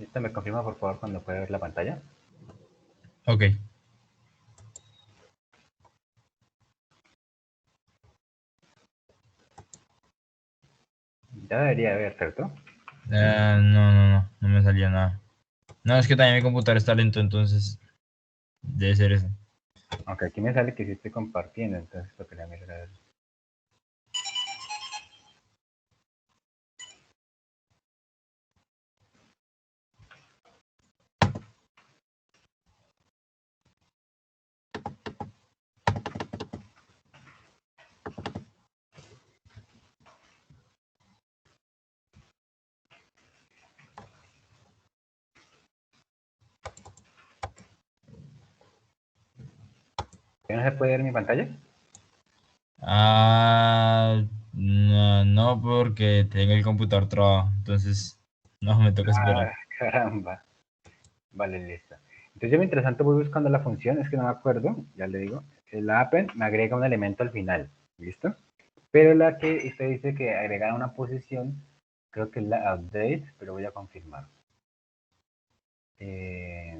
Listo, me confirma por favor cuando pueda ver la pantalla. Ok. Ya debería ver, ¿cierto? No me salía nada. No, es que también mi computador está lento, entonces debe ser eso. Aunque aquí me sale que sí estoy compartiendo, entonces lo quería mirar a ver. ¿Ya no se puede ver mi pantalla? No, porque tengo el computador trabado, entonces no, me toca esperar. Ah, caramba. Vale, listo. Entonces yo mientras tanto voy buscando la función, es que no me acuerdo, ya le digo. La append me agrega un elemento al final, ¿listo? Pero la que usted dice que agregar una posición, creo que es la update, pero voy a confirmar. Eh,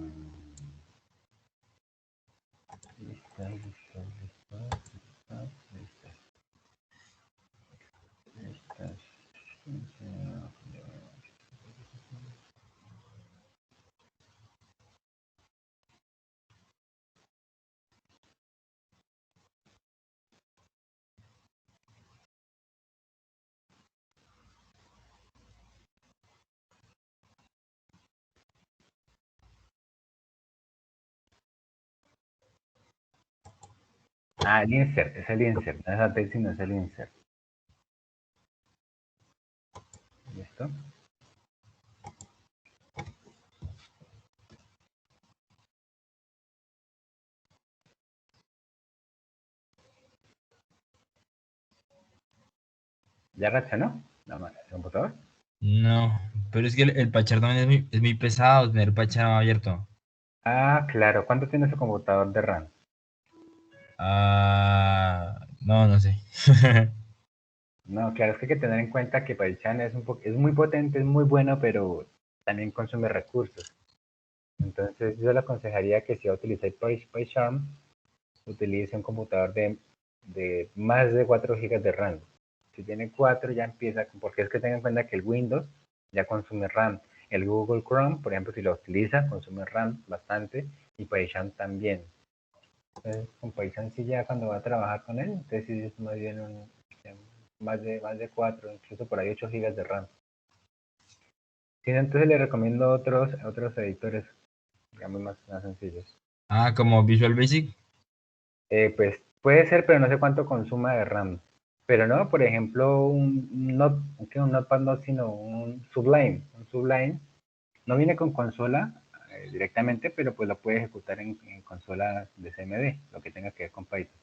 listo, listo, listo, listo, listo, listo. Ah, el insert, es el insert, no es update, sino es el insert. ¿Listo? ¿Ya reaccionó? Nada más, el computador. No, pero es que el Pachar también es muy pesado tener Pachar abierto. Ah, claro. ¿Cuánto tiene su computador de RAM? No sé. No, claro, es que hay que tener en cuenta que PyChan es muy potente, es muy bueno, pero también consume recursos. Entonces, yo le aconsejaría que si va a utilizar PyCharm, utilice un computador de más de 4 gigas de RAM. Si tiene 4 ya empieza, porque es que tengan en cuenta que el Windows ya consume RAM. El Google Chrome, por ejemplo, si lo utiliza, consume RAM bastante y PyCharm también. Entonces, con Python sí ya cuando va a trabajar con él, entonces sí es más bien más de 4, incluso por ahí 8 gigas de RAM. Sí, entonces le recomiendo otros editores, digamos, más sencillos. Como Visual Basic. Pues puede ser, pero no sé cuánto consuma de RAM. Pero no, por ejemplo, un Notepad no, sino un Sublime. Un Sublime no viene con consola directamente, pero pues lo puede ejecutar en consola de CMD, lo que tenga que ver con Python.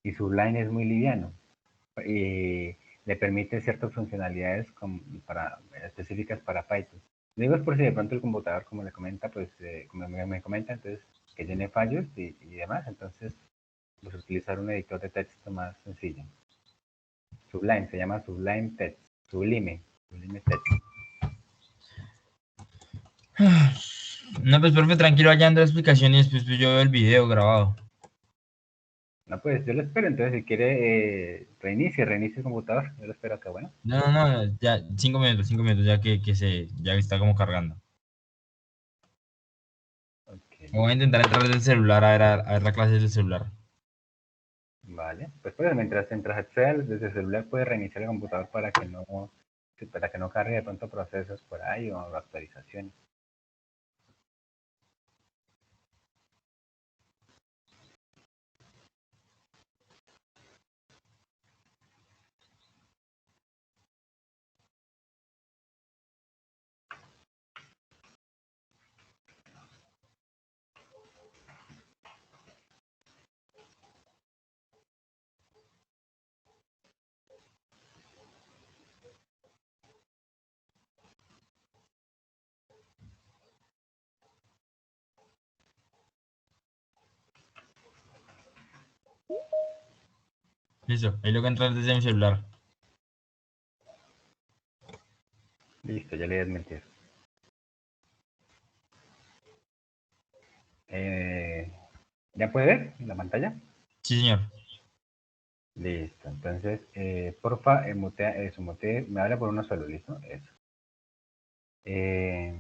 Y Sublime es muy liviano. Y le permite ciertas funcionalidades específicas para Python. Digo es por si de pronto el computador, como le comenta, pues como me comenta, entonces que tiene fallos y demás, entonces pues utilizar un editor de texto más sencillo. Sublime, se llama Sublime Text, Sublime Text. No, pues profe, tranquilo, allá ando la explicación y después pues, yo veo el video grabado. No, pues yo lo espero, entonces si quiere reinicie el computador, yo lo espero acá, bueno. Ya 5 minutos, ya ya está como cargando. Ok, Voy a listo. intentar entrar desde el celular a ver la clase desde el celular. Vale, pues mientras acceda desde el celular puede reiniciar el computador para que no cargue de pronto procesos por ahí o actualizaciones. Listo, ahí lo que entrar desde mi celular. Listo, ya le voy a desmentir. ¿Ya puede ver en la pantalla? Sí, señor. Listo. Entonces, porfa, me habla por uno solo, ¿listo? Eso. Eh,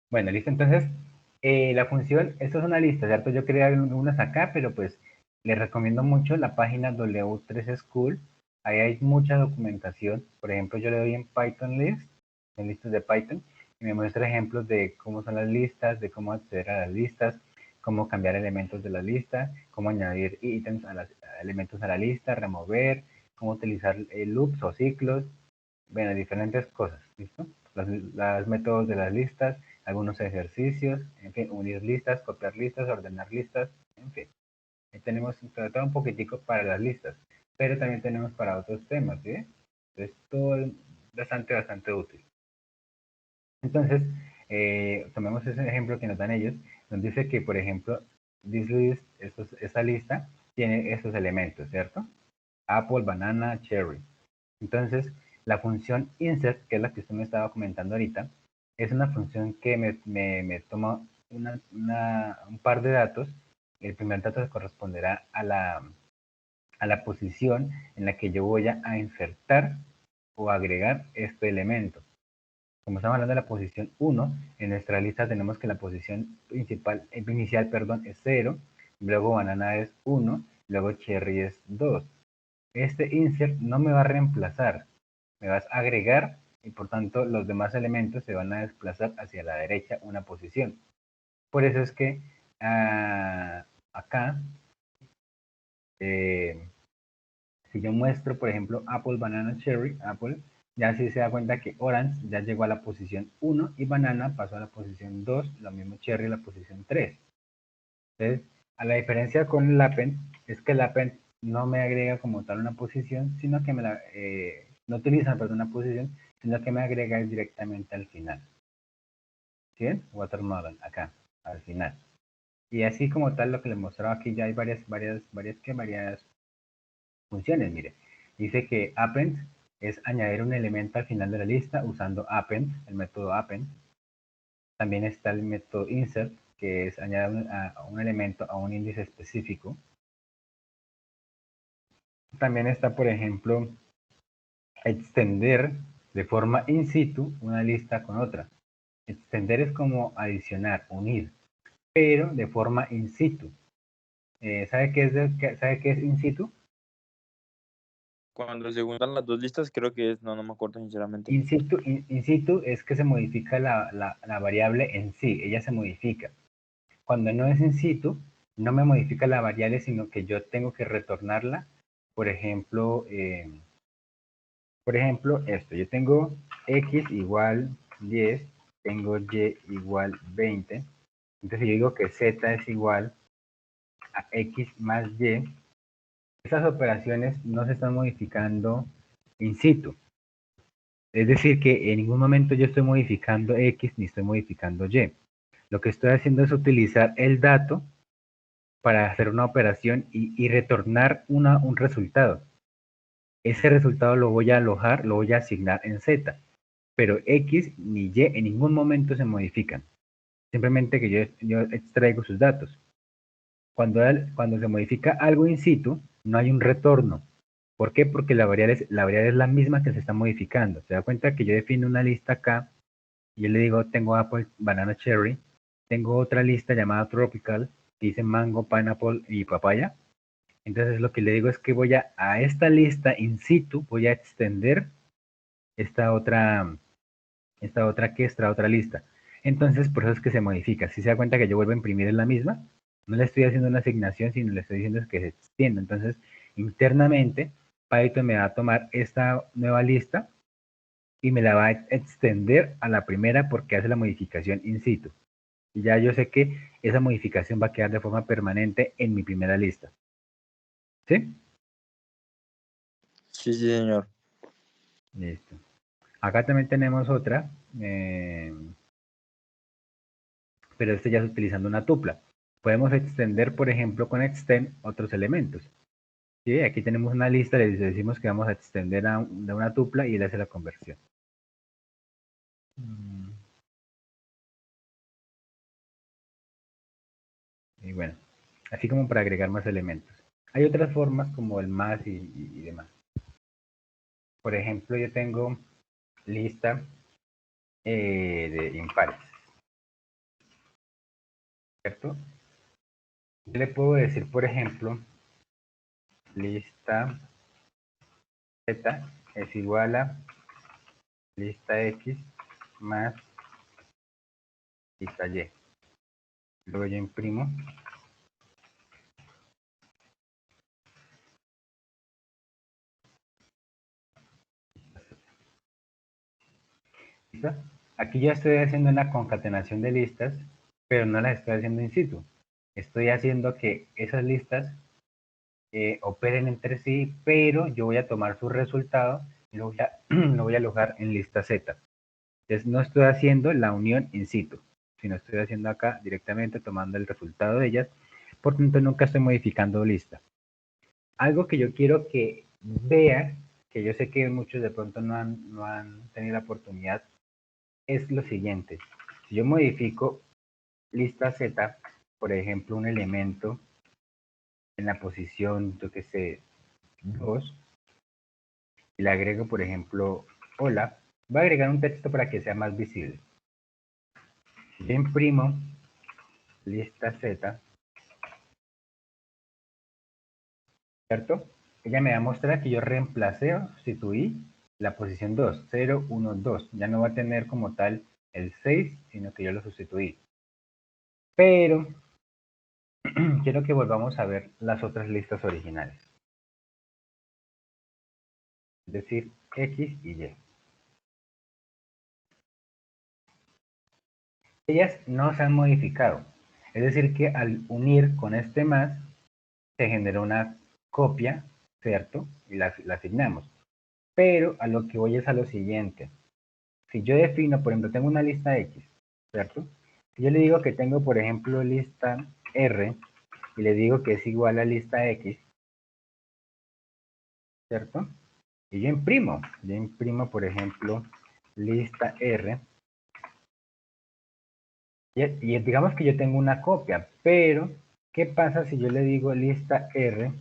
bueno, listo. Entonces, la función, esto es una lista, ¿cierto? Yo quería unas acá, pero pues les recomiendo mucho la página W3 School. Ahí hay mucha documentación. Por ejemplo, yo le doy en Python List, en listas de Python, y me muestra ejemplos de cómo son las listas, de cómo acceder a las listas, cómo cambiar elementos de la lista, cómo añadir ítems a elementos a la lista, remover, cómo utilizar loops o ciclos, bueno, diferentes cosas, ¿listo? Los métodos de las listas, algunos ejercicios, en fin, unir listas, copiar listas, ordenar listas, en fin. Ahí tenemos todo un poquitico para las listas, pero también tenemos para otros temas, ¿sí? Entonces, todo es bastante útil. Entonces, tomemos ese ejemplo que nos dan ellos, donde dice que, por ejemplo, this list, esta lista, tiene estos elementos, ¿cierto? Apple, banana, cherry. Entonces, la función insert, que es la que usted me estaba comentando ahorita, es una función que me toma un par de datos. El primer dato corresponderá a la posición en la que yo voy a insertar o agregar este elemento. Como estamos hablando de la posición 1, en nuestra lista tenemos que la posición inicial es 0, luego banana es 1, luego cherry es 2. Este insert no me va a reemplazar, me vas a agregar y por tanto los demás elementos se van a desplazar hacia la derecha una posición. Por eso es que acá, eh, si yo muestro, por ejemplo, Apple, Banana, Cherry, Apple, ya sí se da cuenta que Orange ya llegó a la posición 1 y Banana pasó a la posición 2, lo mismo Cherry a la posición 3. Entonces, a la diferencia con el append, es que el append no me agrega como tal una posición, sino que no utiliza, perdón, una posición, sino que me agrega directamente al final. ¿Sí ven? Watermelon, acá, al final. Y así como tal, lo que les mostraba aquí, ya hay varias funciones, mire. Dice que append es añadir un elemento al final de la lista usando append, el método append. También está el método insert, que es añadir un elemento a un índice específico. También está, por ejemplo, extender de forma in situ una lista con otra. Extender es como adicionar, unir, pero de forma in situ. ¿Sabe qué es in situ? Cuando se juntan las dos listas, creo que es, no me acuerdo sinceramente. In situ es que se modifica la variable en sí, ella se modifica. Cuando no es in situ, no me modifica la variable, sino que yo tengo que retornarla. Por ejemplo, esto, yo tengo x igual 10, tengo y igual 20. Entonces yo digo que z es igual a x más y. Esas operaciones no se están modificando in situ. Es decir, que en ningún momento yo estoy modificando x ni estoy modificando y. Lo que estoy haciendo es utilizar el dato para hacer una operación y retornar un resultado. Ese resultado lo voy a alojar, lo voy a asignar en z, pero x ni y en ningún momento se modifican. Simplemente que yo extraigo sus datos. Cuando se modifica algo in situ, no hay un retorno. ¿Por qué? Porque la variable es la misma que se está modificando. Se da cuenta que yo defino una lista acá y yo le digo, tengo Apple, Banana, Cherry. Tengo otra lista llamada Tropical, que dice Mango, Pineapple y Papaya. Entonces lo que le digo es que voy a esta lista in situ, voy a extender esta otra, esta otra lista. Entonces por eso es que se modifica. Si se da cuenta que yo vuelvo a imprimir en la misma, no le estoy haciendo una asignación, sino le estoy diciendo que se extienda. Entonces internamente Python me va a tomar esta nueva lista y me la va a extender a la primera porque hace la modificación in situ. Y ya yo sé que esa modificación va a quedar de forma permanente en mi primera lista. ¿Sí? Sí, sí, señor. Listo. Acá también tenemos otra, pero este ya es utilizando una tupla. Podemos extender, por ejemplo, con extend otros elementos. ¿Sí? Aquí tenemos una lista, le decimos que vamos a extender de una tupla y él hace la conversión. Y bueno, así como para agregar más elementos. Hay otras formas como el más y demás. Por ejemplo, yo tengo lista de impares, ¿cierto? Yo le puedo decir, por ejemplo, lista z es igual a lista x más lista y. Luego yo imprimo. ¿Listo? Aquí ya estoy haciendo una concatenación de listas, pero no las estoy haciendo in situ. Estoy haciendo que esas listas operen entre sí, pero yo voy a tomar su resultado y lo voy a alojar en lista Z. Entonces no estoy haciendo la unión in situ, sino estoy haciendo acá directamente tomando el resultado de ellas, por tanto nunca estoy modificando lista. Algo que yo quiero que vea, que yo sé que muchos de pronto no han tenido la oportunidad, es lo siguiente. Si yo modifico lista Z, por ejemplo, un elemento en la posición, yo que sé, 2, y le agrego, por ejemplo, hola, voy a agregar un texto para que sea más visible. Si yo imprimo lista Z, ¿cierto? Ella me va a mostrar que yo reemplacé o sustituí la posición 2, 0, 1, 2. Ya no va a tener como tal el 6, sino que yo lo sustituí. Pero quiero que volvamos a ver las otras listas originales. Es decir, X y Y. Ellas no se han modificado. Es decir, que al unir con este más, se generó una copia, ¿cierto? Y la asignamos. Pero a lo que voy es a lo siguiente. Si yo defino, por ejemplo, tengo una lista X, ¿cierto? Si yo le digo que tengo, por ejemplo, lista R y le digo que es igual a lista X, ¿cierto? Y yo imprimo, por ejemplo, lista R y digamos que yo tengo una copia, pero ¿qué pasa si yo le digo lista R?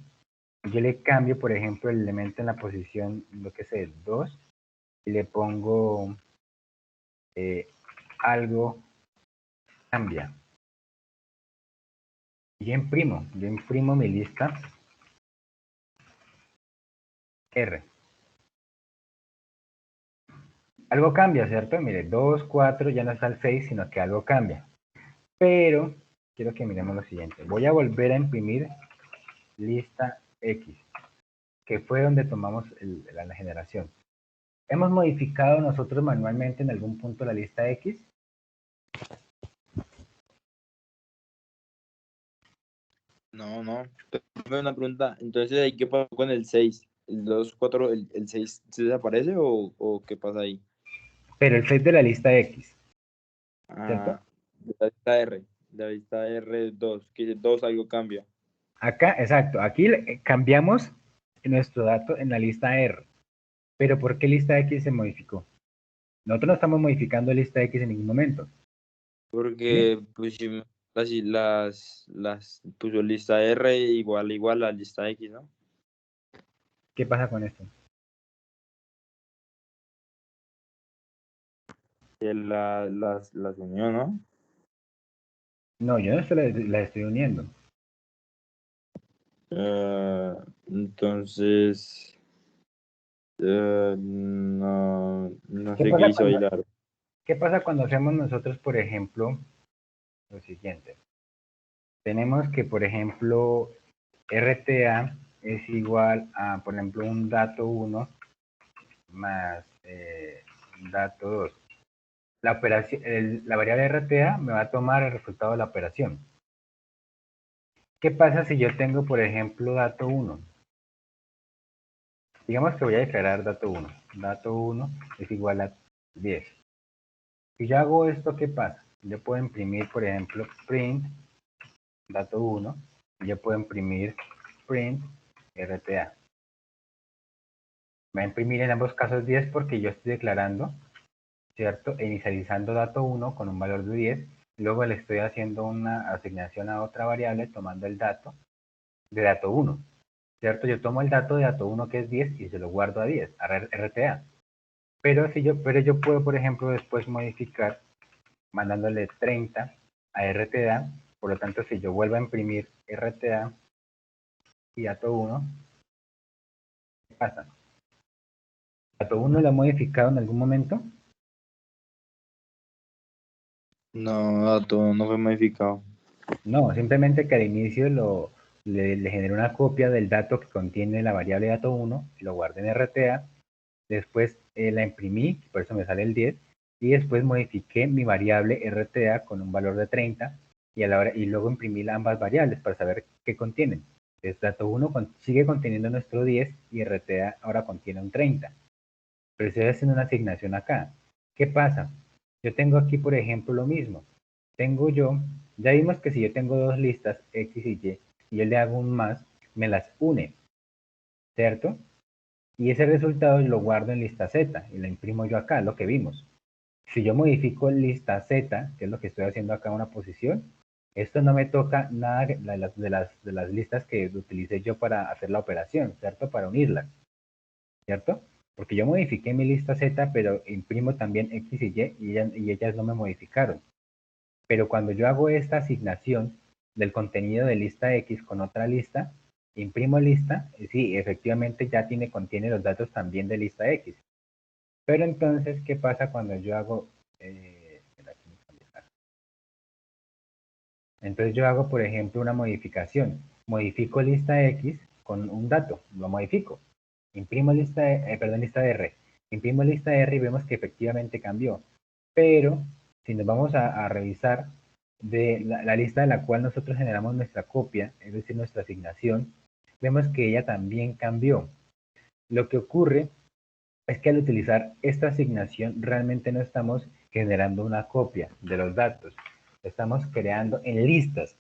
Yo le cambio, por ejemplo, el elemento en la posición, lo que sé, 2, y le pongo algo cambia. Y yo imprimo mi lista R. Algo cambia, ¿cierto? Mire, 2, 4, ya no está el 6, sino que algo cambia. Pero quiero que miremos lo siguiente. Voy a volver a imprimir lista X, que fue donde tomamos la generación. ¿Hemos modificado nosotros manualmente en algún punto la lista X? No, no. Tengo una pregunta. Entonces, ¿ahí qué pasó con el 6? ¿El 2, 4, el 6 se desaparece o qué pasa ahí? Pero el 6 de la lista X, ¿cierto? Ah, de la lista R. De la lista R2, que dice 2 algo cambia. Acá, exacto, aquí cambiamos nuestro dato en la lista R. Pero ¿por qué lista X se modificó? Nosotros no estamos modificando lista X en ningún momento. ¿Sí? Porque pusimos puso lista R igual a lista X, ¿no? ¿Qué pasa con esto? Que las unió, ¿no? No, yo no las estoy uniendo. Eh, entonces, no ¿Qué sé qué pasa hizo ahí, cuando, la verdad. qué pasa cuando hacemos nosotros, por ejemplo, lo siguiente? Tenemos que, por ejemplo, RTA es igual a, por ejemplo, un dato 1 más dato 2. La operación, la variable RTA me va a tomar el resultado de la operación. ¿Qué pasa si yo tengo, por ejemplo, dato 1? Digamos que voy a declarar dato 1. Dato 1 es igual a 10. Si yo hago esto, ¿qué pasa? Yo puedo imprimir, por ejemplo, print dato 1 y yo puedo imprimir print RTA. Me va a imprimir en ambos casos 10 porque yo estoy declarando, ¿cierto? E inicializando dato 1 con un valor de 10 luego le estoy haciendo una asignación a otra variable tomando el dato de dato 1, ¿cierto? Yo tomo el dato de dato 1 que es 10 y se lo guardo a 10, a RTA. Pero yo puedo, por ejemplo, después modificar mandándole 30 a RTA. Por lo tanto, si yo vuelvo a imprimir RTA y dato 1, ¿qué pasa? ¿Dato 1 lo ha modificado en algún momento? No, todo no fue modificado. No, simplemente que al inicio le generé una copia del dato que contiene la variable dato 1, lo guardé en RTA, después la imprimí, por eso me sale el 10, y después modifiqué mi variable RTA con un valor de 30 y luego imprimí ambas variables para saber qué contienen. Entonces, dato 1 sigue conteniendo nuestro 10 y RTA ahora contiene un 30. Pero estoy haciendo una asignación acá. ¿Qué pasa? Yo tengo aquí, por ejemplo, lo mismo. Ya vimos que si yo tengo dos listas X y Y, y yo le hago un más, me las une, ¿cierto? Y ese resultado lo guardo en lista Z y lo imprimo yo acá, lo que vimos. Si yo modifico lista Z, que es lo que estoy haciendo acá en una posición, esto no me toca nada de las listas que utilicé yo para hacer la operación, ¿cierto? Para unirlas, ¿cierto? Porque yo modifiqué mi lista Z, pero imprimo también X y ellas no me modificaron. Pero cuando yo hago esta asignación del contenido de lista X con otra lista, imprimo lista, y sí, efectivamente ya contiene los datos también de lista X. Pero entonces, ¿qué pasa cuando yo hago... entonces yo hago, por ejemplo, una modificación. Modifico lista X con un dato, lo modifico. Imprimo lista R. Imprimo lista R y vemos que efectivamente cambió. Pero si nos vamos a revisar de la lista de la cual nosotros generamos nuestra copia, es decir, nuestra asignación, vemos que ella también cambió. Lo que ocurre es que al utilizar esta asignación realmente no estamos generando una copia de los datos, estamos creando en listas,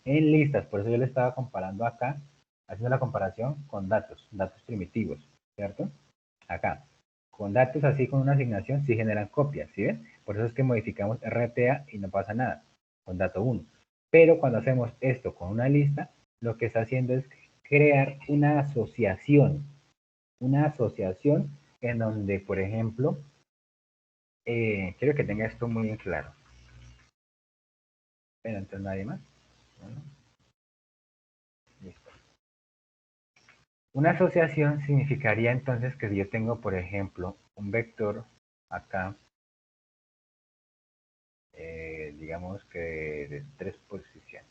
por eso yo le estaba comparando acá, haciendo la comparación con datos primitivos, ¿cierto? Acá, con datos así con una asignación sí generan copias, ¿sí ven? Por eso es que modificamos RTA y no pasa nada con dato 1. Pero cuando hacemos esto con una lista, lo que está haciendo es crear una asociación en donde, por ejemplo, quiero que tenga esto muy en claro. Pero entonces nadie más. Bueno, listo. Una asociación significaría entonces que si yo tengo, por ejemplo, un vector acá, digamos que de 3 posiciones,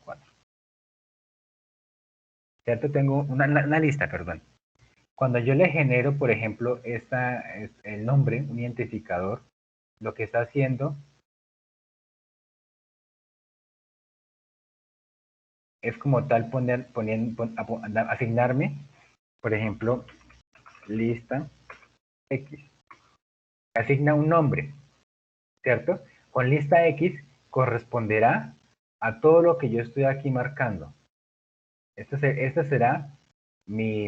4. ¿Cierto? Tengo una lista, perdón. Cuando yo le genero, por ejemplo, el nombre, un identificador, lo que está haciendo es como tal asignarme, por ejemplo, lista X. Asigna un nombre, ¿cierto? Con lista X corresponderá a todo lo que yo estoy aquí marcando. Esta será mi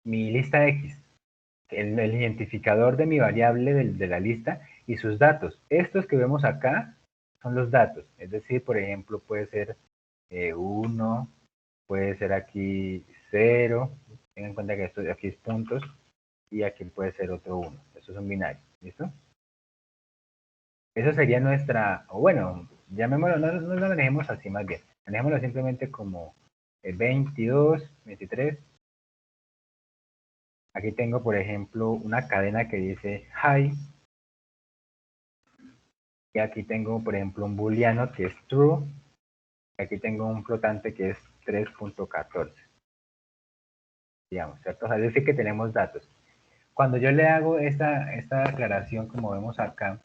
lista X, el identificador de mi variable de la lista y sus datos. Estos que vemos acá son los datos, es decir, por ejemplo, puede ser 1, puede ser aquí 0, tengan en cuenta que esto de aquí es puntos, y aquí puede ser otro 1. Eso es un binario, ¿listo? Eso sería o bueno, llamémoslo, no lo manejemos así más bien, manejémoslo simplemente como 22, 23. Aquí tengo, por ejemplo, una cadena que dice hi, y aquí tengo, por ejemplo, un booleano que es true, y aquí tengo un flotante que es 3.14, digamos, ¿cierto? O sea, es decir que tenemos datos. Cuando yo le hago esta aclaración, como vemos acá,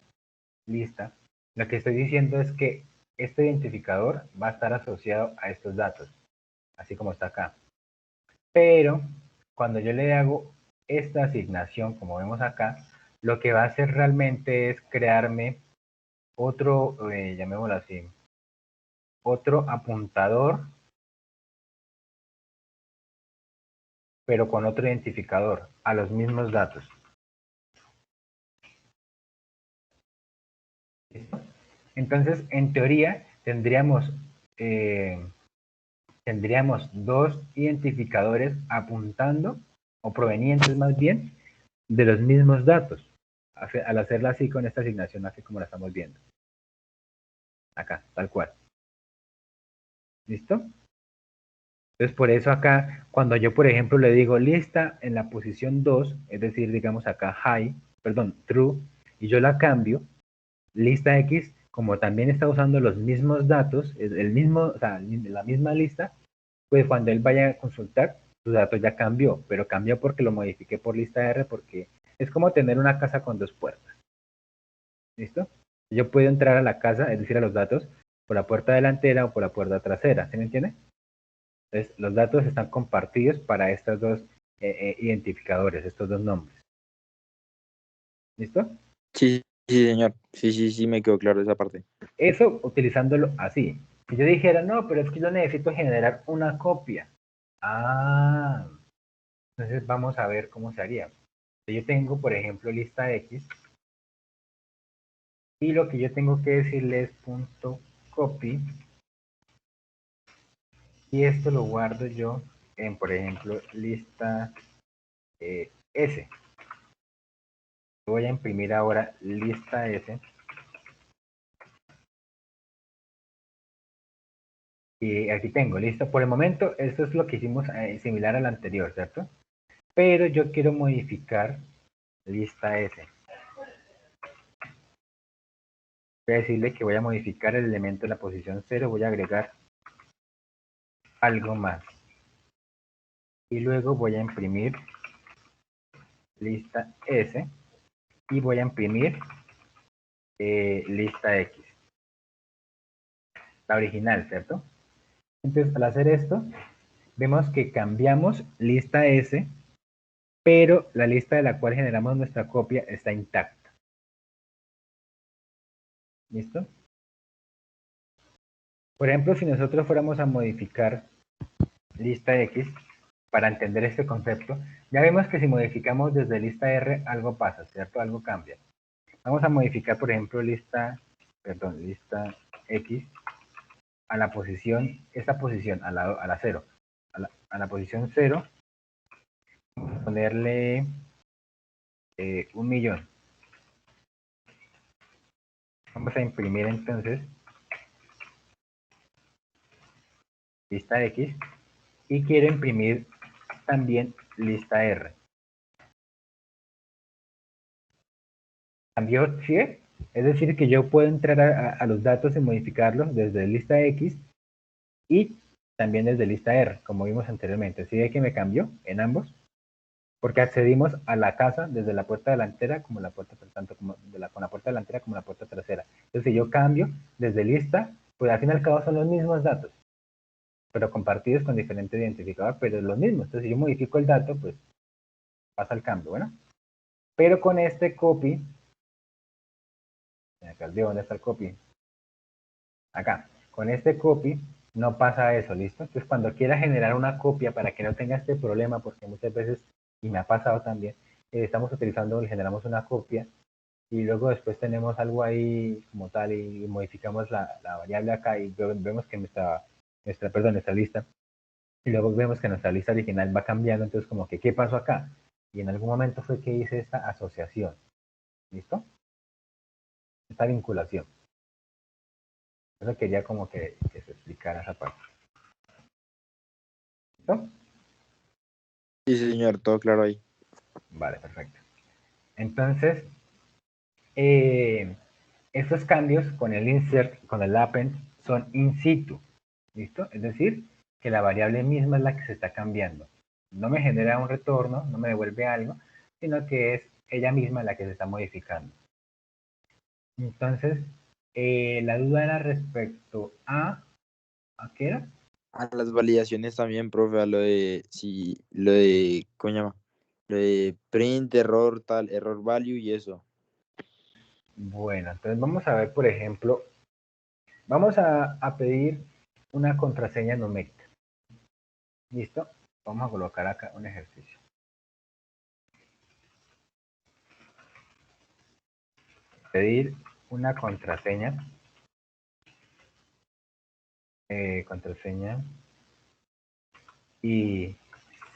lista, lo que estoy diciendo es que este identificador va a estar asociado a estos datos, así como está acá. Pero cuando yo le hago esta asignación, como vemos acá, lo que va a hacer realmente es crearme otro, llamémoslo así, otro apuntador, pero con otro identificador, a los mismos datos. Entonces, en teoría, tendríamos dos identificadores apuntando, o provenientes más bien, de los mismos datos, al hacerla así con esta asignación, así como la estamos viendo. Acá, tal cual. ¿Listo? Entonces, por eso acá, cuando yo, por ejemplo, le digo lista en la posición 2, es decir, digamos acá true, y yo la cambio, lista X, como también está usando los mismos datos, o sea, la misma lista, pues cuando él vaya a consultar, su dato ya cambió, pero cambió porque lo modifiqué por lista R, porque es como tener una casa con dos puertas. ¿Listo? Yo puedo entrar a la casa, es decir, a los datos, por la puerta delantera o por la puerta trasera, ¿sí me entiende? Entonces, los datos están compartidos para estos dos identificadores, estos dos nombres. ¿Listo? Sí, sí, señor. Sí, me quedó claro esa parte. Eso utilizándolo así. Si yo dijera, no, pero es que yo necesito generar una copia. Ah, entonces vamos a ver cómo se haría. Yo tengo, por ejemplo, lista X, y lo que yo tengo que decirle es punto copy, y esto lo guardo yo en, por ejemplo, lista S. Voy a imprimir ahora lista S. Y aquí tengo, listo. Por el momento, esto es lo que hicimos similar al anterior, ¿cierto? Pero yo quiero modificar lista S. Voy a decirle que voy a modificar el elemento de la posición 0, voy a agregar algo más. Y luego voy a imprimir lista S y voy a imprimir lista X. La original, ¿cierto? Entonces, al hacer esto, vemos que cambiamos lista S, pero la lista de la cual generamos nuestra copia está intacta. ¿Listo? Por ejemplo, si nosotros fuéramos a modificar lista X, para entender este concepto, ya vemos que si modificamos desde lista R, algo pasa, ¿cierto? Algo cambia. Vamos a modificar, por ejemplo, lista X a la posición, esta posición, a la 0, a la posición 0, vamos a ponerle 1.000.000. Vamos a imprimir entonces lista X y quiero imprimir también lista R. ¿Cambió? ¿Sí? Es decir, que yo puedo entrar a los datos y modificarlos desde lista X y también desde lista R, como vimos anteriormente. ¿Sí ve que me cambió en ambos? Porque accedimos a la casa desde la puerta delantera como la puerta, tanto como con la puerta delantera como la puerta trasera. Entonces, si yo cambio desde lista, pues al fin y al cabo son los mismos datos, pero compartidos con diferente identificador, pero es lo mismo. Entonces, si yo modifico el dato, pues pasa el cambio, ¿bueno? Pero con este copy, acá, ¿dónde está el copy? Acá, con este copy no pasa eso, ¿listo? Entonces, cuando quiera generar una copia para que no tenga este problema, porque muchas veces, y me ha pasado también, estamos utilizando y generamos una copia, y luego después tenemos algo ahí como tal, y modificamos la variable acá, y vemos que nuestra lista, y luego vemos que nuestra lista original va cambiando, entonces como que, ¿qué pasó acá? Y en algún momento fue que hice esta asociación, ¿listo? Esta vinculación. Eso quería como que se explicara esa parte. ¿Listo? Sí, señor, todo claro ahí. Vale, perfecto. Entonces, estos cambios con el insert, con el append, son in situ. ¿Listo? Es decir, que la variable misma es la que se está cambiando. No me genera un retorno, no me devuelve algo, sino que es ella misma la que se está modificando. Entonces, la duda era respecto ¿a qué era? A las validaciones también, profe, a lo de, sí, lo de, ¿cómo se llama? Lo de print, error, tal, error value y eso. Bueno, entonces vamos a ver, por ejemplo, vamos a pedir una contraseña numérica. ¿Listo? Vamos a colocar acá un ejercicio. Pedir una contraseña contraseña y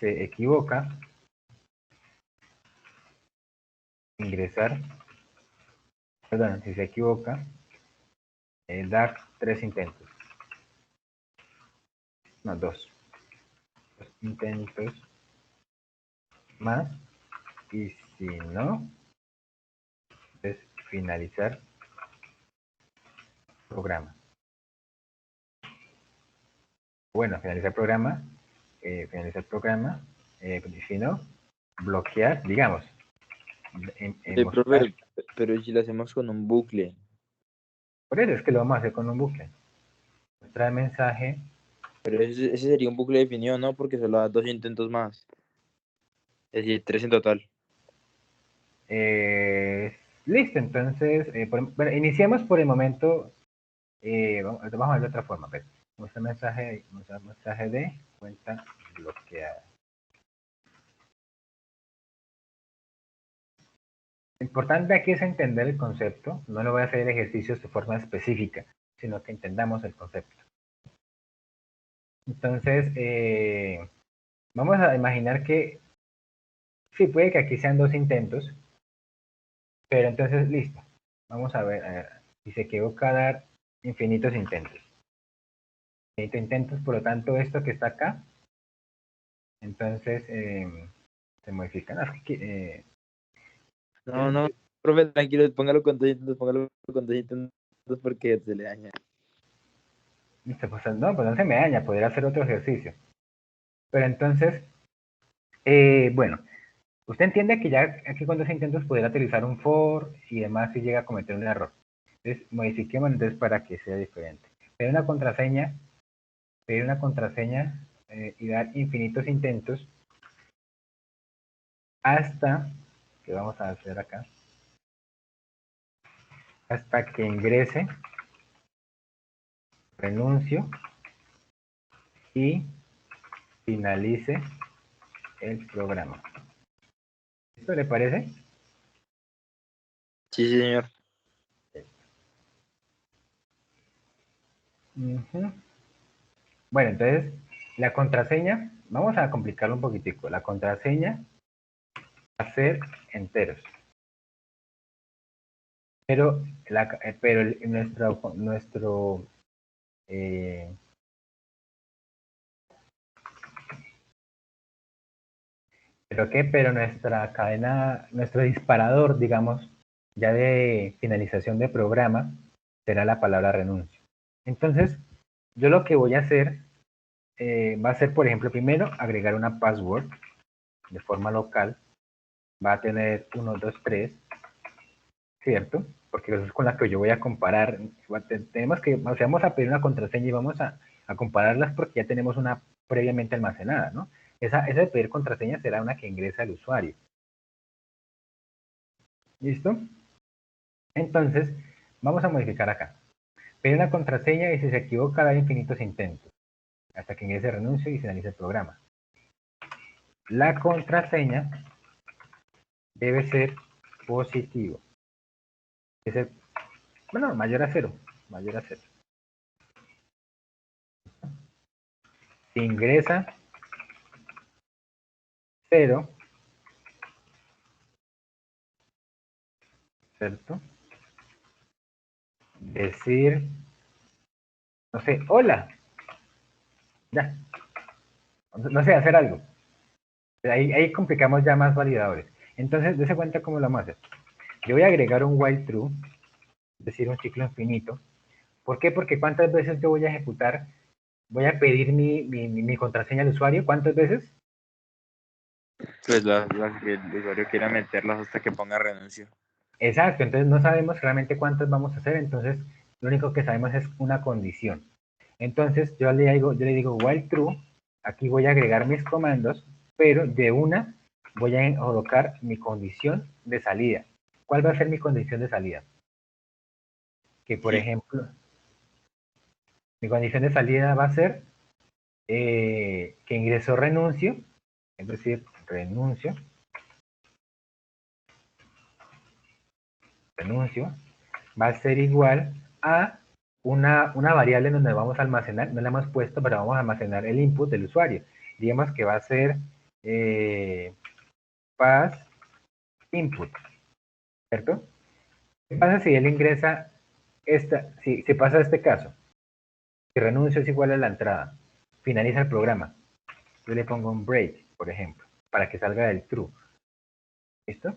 se equivoca, ingresar, perdón, si se equivoca, dar 3 intentos, no, 2 intentos más, y si no, es finalizar programa. Bueno, finalizar programa, y si no, bloquear, digamos, mostrar. Profe, pero si lo hacemos con un bucle. Por eso es que lo vamos a hacer con un bucle. Mostrar mensaje. Pero ese sería un bucle definido, ¿no? Porque solo da 2 intentos más. Es decir, 3 en total. Listo, entonces, bueno, iniciemos por el momento. Vamos a ver de otra forma. Mostrar mensaje de cuenta bloqueada. Lo importante aquí es entender el concepto. No lo voy a hacer ejercicios de forma específica, sino que entendamos el concepto. Entonces, vamos a imaginar que sí, puede que aquí sean 2 intentos, pero entonces, listo. Vamos a ver si se equivoca dar infinitos intentos. Infinitos intentos, por lo tanto, esto que está acá, entonces se modifican. No, profe, tranquilo, póngalo con 2 intentos, porque se le daña. Listo, pues no se me daña, podría hacer otro ejercicio. Pero entonces, bueno, usted entiende que ya aquí con 2 intentos podría utilizar un for y demás si llega a cometer un error. Entonces, modifiquemos entonces para que sea diferente. Pedir una contraseña y dar infinitos intentos hasta, que vamos a hacer acá, hasta que ingrese, renuncio y finalice el programa. ¿Esto le parece? Sí, señor. Bueno, entonces, la contraseña, vamos a complicarlo un poquitico. La contraseña va a ser enteros. Pero, nuestro pero nuestra cadena, nuestro disparador, digamos, ya de finalización de programa, será la palabra renuncio. Entonces, yo lo que voy a hacer va a ser, por ejemplo, primero agregar una password de forma local. Va a tener 1, 2, 3, ¿cierto? Porque eso es con la que yo voy a comparar. Tenemos que, o sea, vamos a pedir una contraseña y vamos a compararlas porque ya tenemos una previamente almacenada, ¿no? Esa de pedir contraseña será una que ingresa el usuario. ¿Listo? Entonces, vamos a modificar acá. Pedir una contraseña y si se equivoca, dar infinitos intentos hasta que ingrese renuncio y finalice el programa. La contraseña debe ser positivo. Debe ser, bueno, mayor a 0. Mayor a 0. Si ingresa 0, ¿cierto? Decir, no sé, hola. Ya. No sé, hacer algo. Ahí complicamos ya más validadores. Entonces, dése cuenta cómo lo vamos a hacer. Yo voy a agregar un while true, es decir, un ciclo infinito. ¿Por qué? Porque ¿cuántas veces yo voy a ejecutar? Voy a pedir mi contraseña al usuario. ¿Cuántas veces? Pues las que el usuario quiera meterlas hasta que ponga renuncio. Exacto, entonces no sabemos realmente cuántas vamos a hacer, entonces lo único que sabemos es una condición. Entonces yo le digo while true, aquí voy a agregar mis comandos, pero de una voy a colocar mi condición de salida. ¿Cuál va a ser mi condición de salida? Que por ejemplo, mi condición de salida va a ser que ingresó renuncio, es decir, renuncio, va a ser igual a una variable donde vamos a almacenar, no la hemos puesto, pero vamos a almacenar el input del usuario. Digamos que va a ser pass input, ¿cierto? ¿Qué pasa si él ingresa si pasa este caso? Si renuncio es igual a la entrada, finaliza el programa. Yo le pongo un break, por ejemplo, para que salga del true. ¿Listo?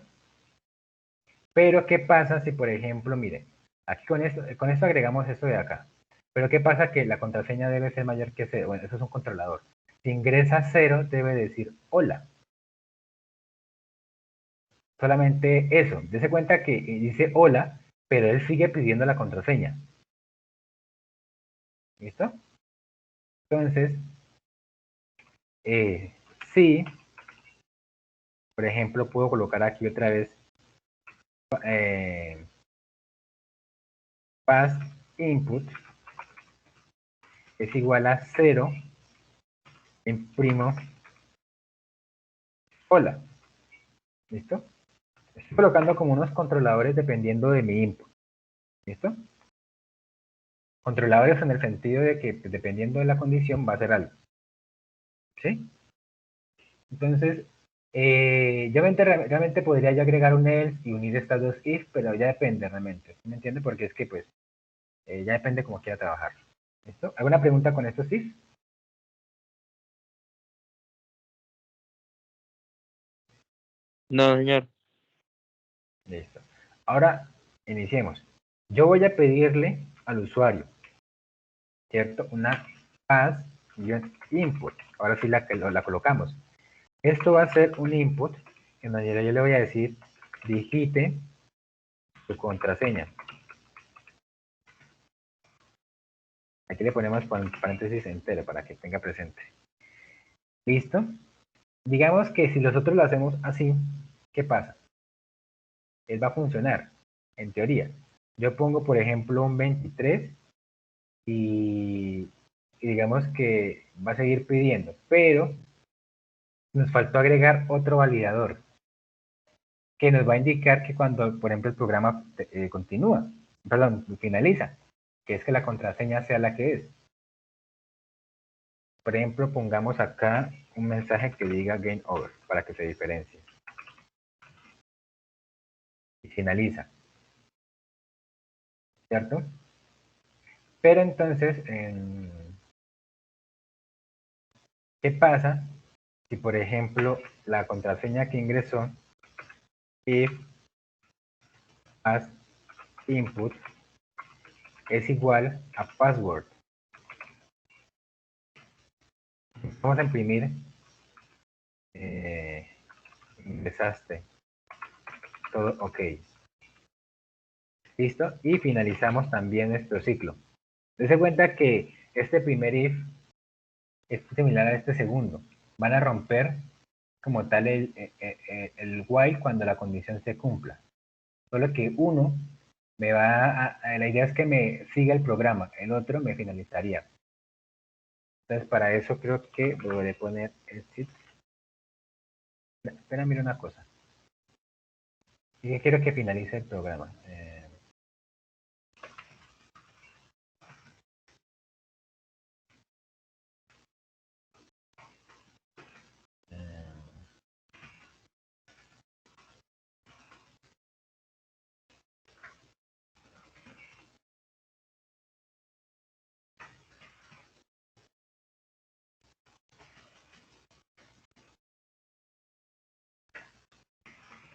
Pero ¿qué pasa si, por ejemplo, mire, aquí con esto agregamos esto de acá. Pero ¿qué pasa? Que la contraseña debe ser mayor que 0. Bueno, eso es un controlador. Si ingresa 0, debe decir hola. Solamente eso. Dese cuenta que dice hola, pero él sigue pidiendo la contraseña. ¿Listo? Entonces, sí, por ejemplo, puedo colocar aquí otra vez pass input es igual a 0, imprimo hola. ¿Listo? Estoy colocando como unos controladores dependiendo de mi input. ¿Listo? Controladores en el sentido de que pues, dependiendo de la condición va a hacer algo. ¿Sí? Entonces, yo realmente podría yo agregar un else y unir estas dos if, pero ya depende realmente. ¿Me entiende? Porque es que pues ya depende cómo quiera trabajar. ¿Listo? ¿Alguna pregunta con estos if? No, señor. Listo. Ahora, iniciemos. Yo voy a pedirle al usuario, ¿cierto? Una pass-input. Ahora sí la colocamos. Esto va a ser un input en donde yo le voy a decir digite su contraseña. Aquí le ponemos paréntesis entero para que tenga presente. ¿Listo? Digamos que si nosotros lo hacemos así, ¿qué pasa? Él va a funcionar, en teoría. Yo pongo, por ejemplo, un 23 y digamos que va a seguir pidiendo, pero nos faltó agregar otro validador que nos va a indicar que cuando, por ejemplo, el programa continúa, perdón, finaliza, que es que la contraseña sea la que es. Por ejemplo, pongamos acá un mensaje que diga game over para que se diferencie. Y finaliza. ¿Cierto? Pero entonces, ¿qué pasa si, por ejemplo, la contraseña que ingresó if as input es igual a password? Vamos a imprimir ingresaste todo ok. ¿Listo? Y finalizamos también nuestro ciclo. Dese cuenta que este primer if es similar a este segundo. Van a romper como tal el while cuando la condición se cumpla. Solo que uno me la idea es que me siga el programa, el otro me finalizaría. Entonces para eso creo que voy a poner exit. Espera, mira una cosa. Y que quiero que finalice el programa.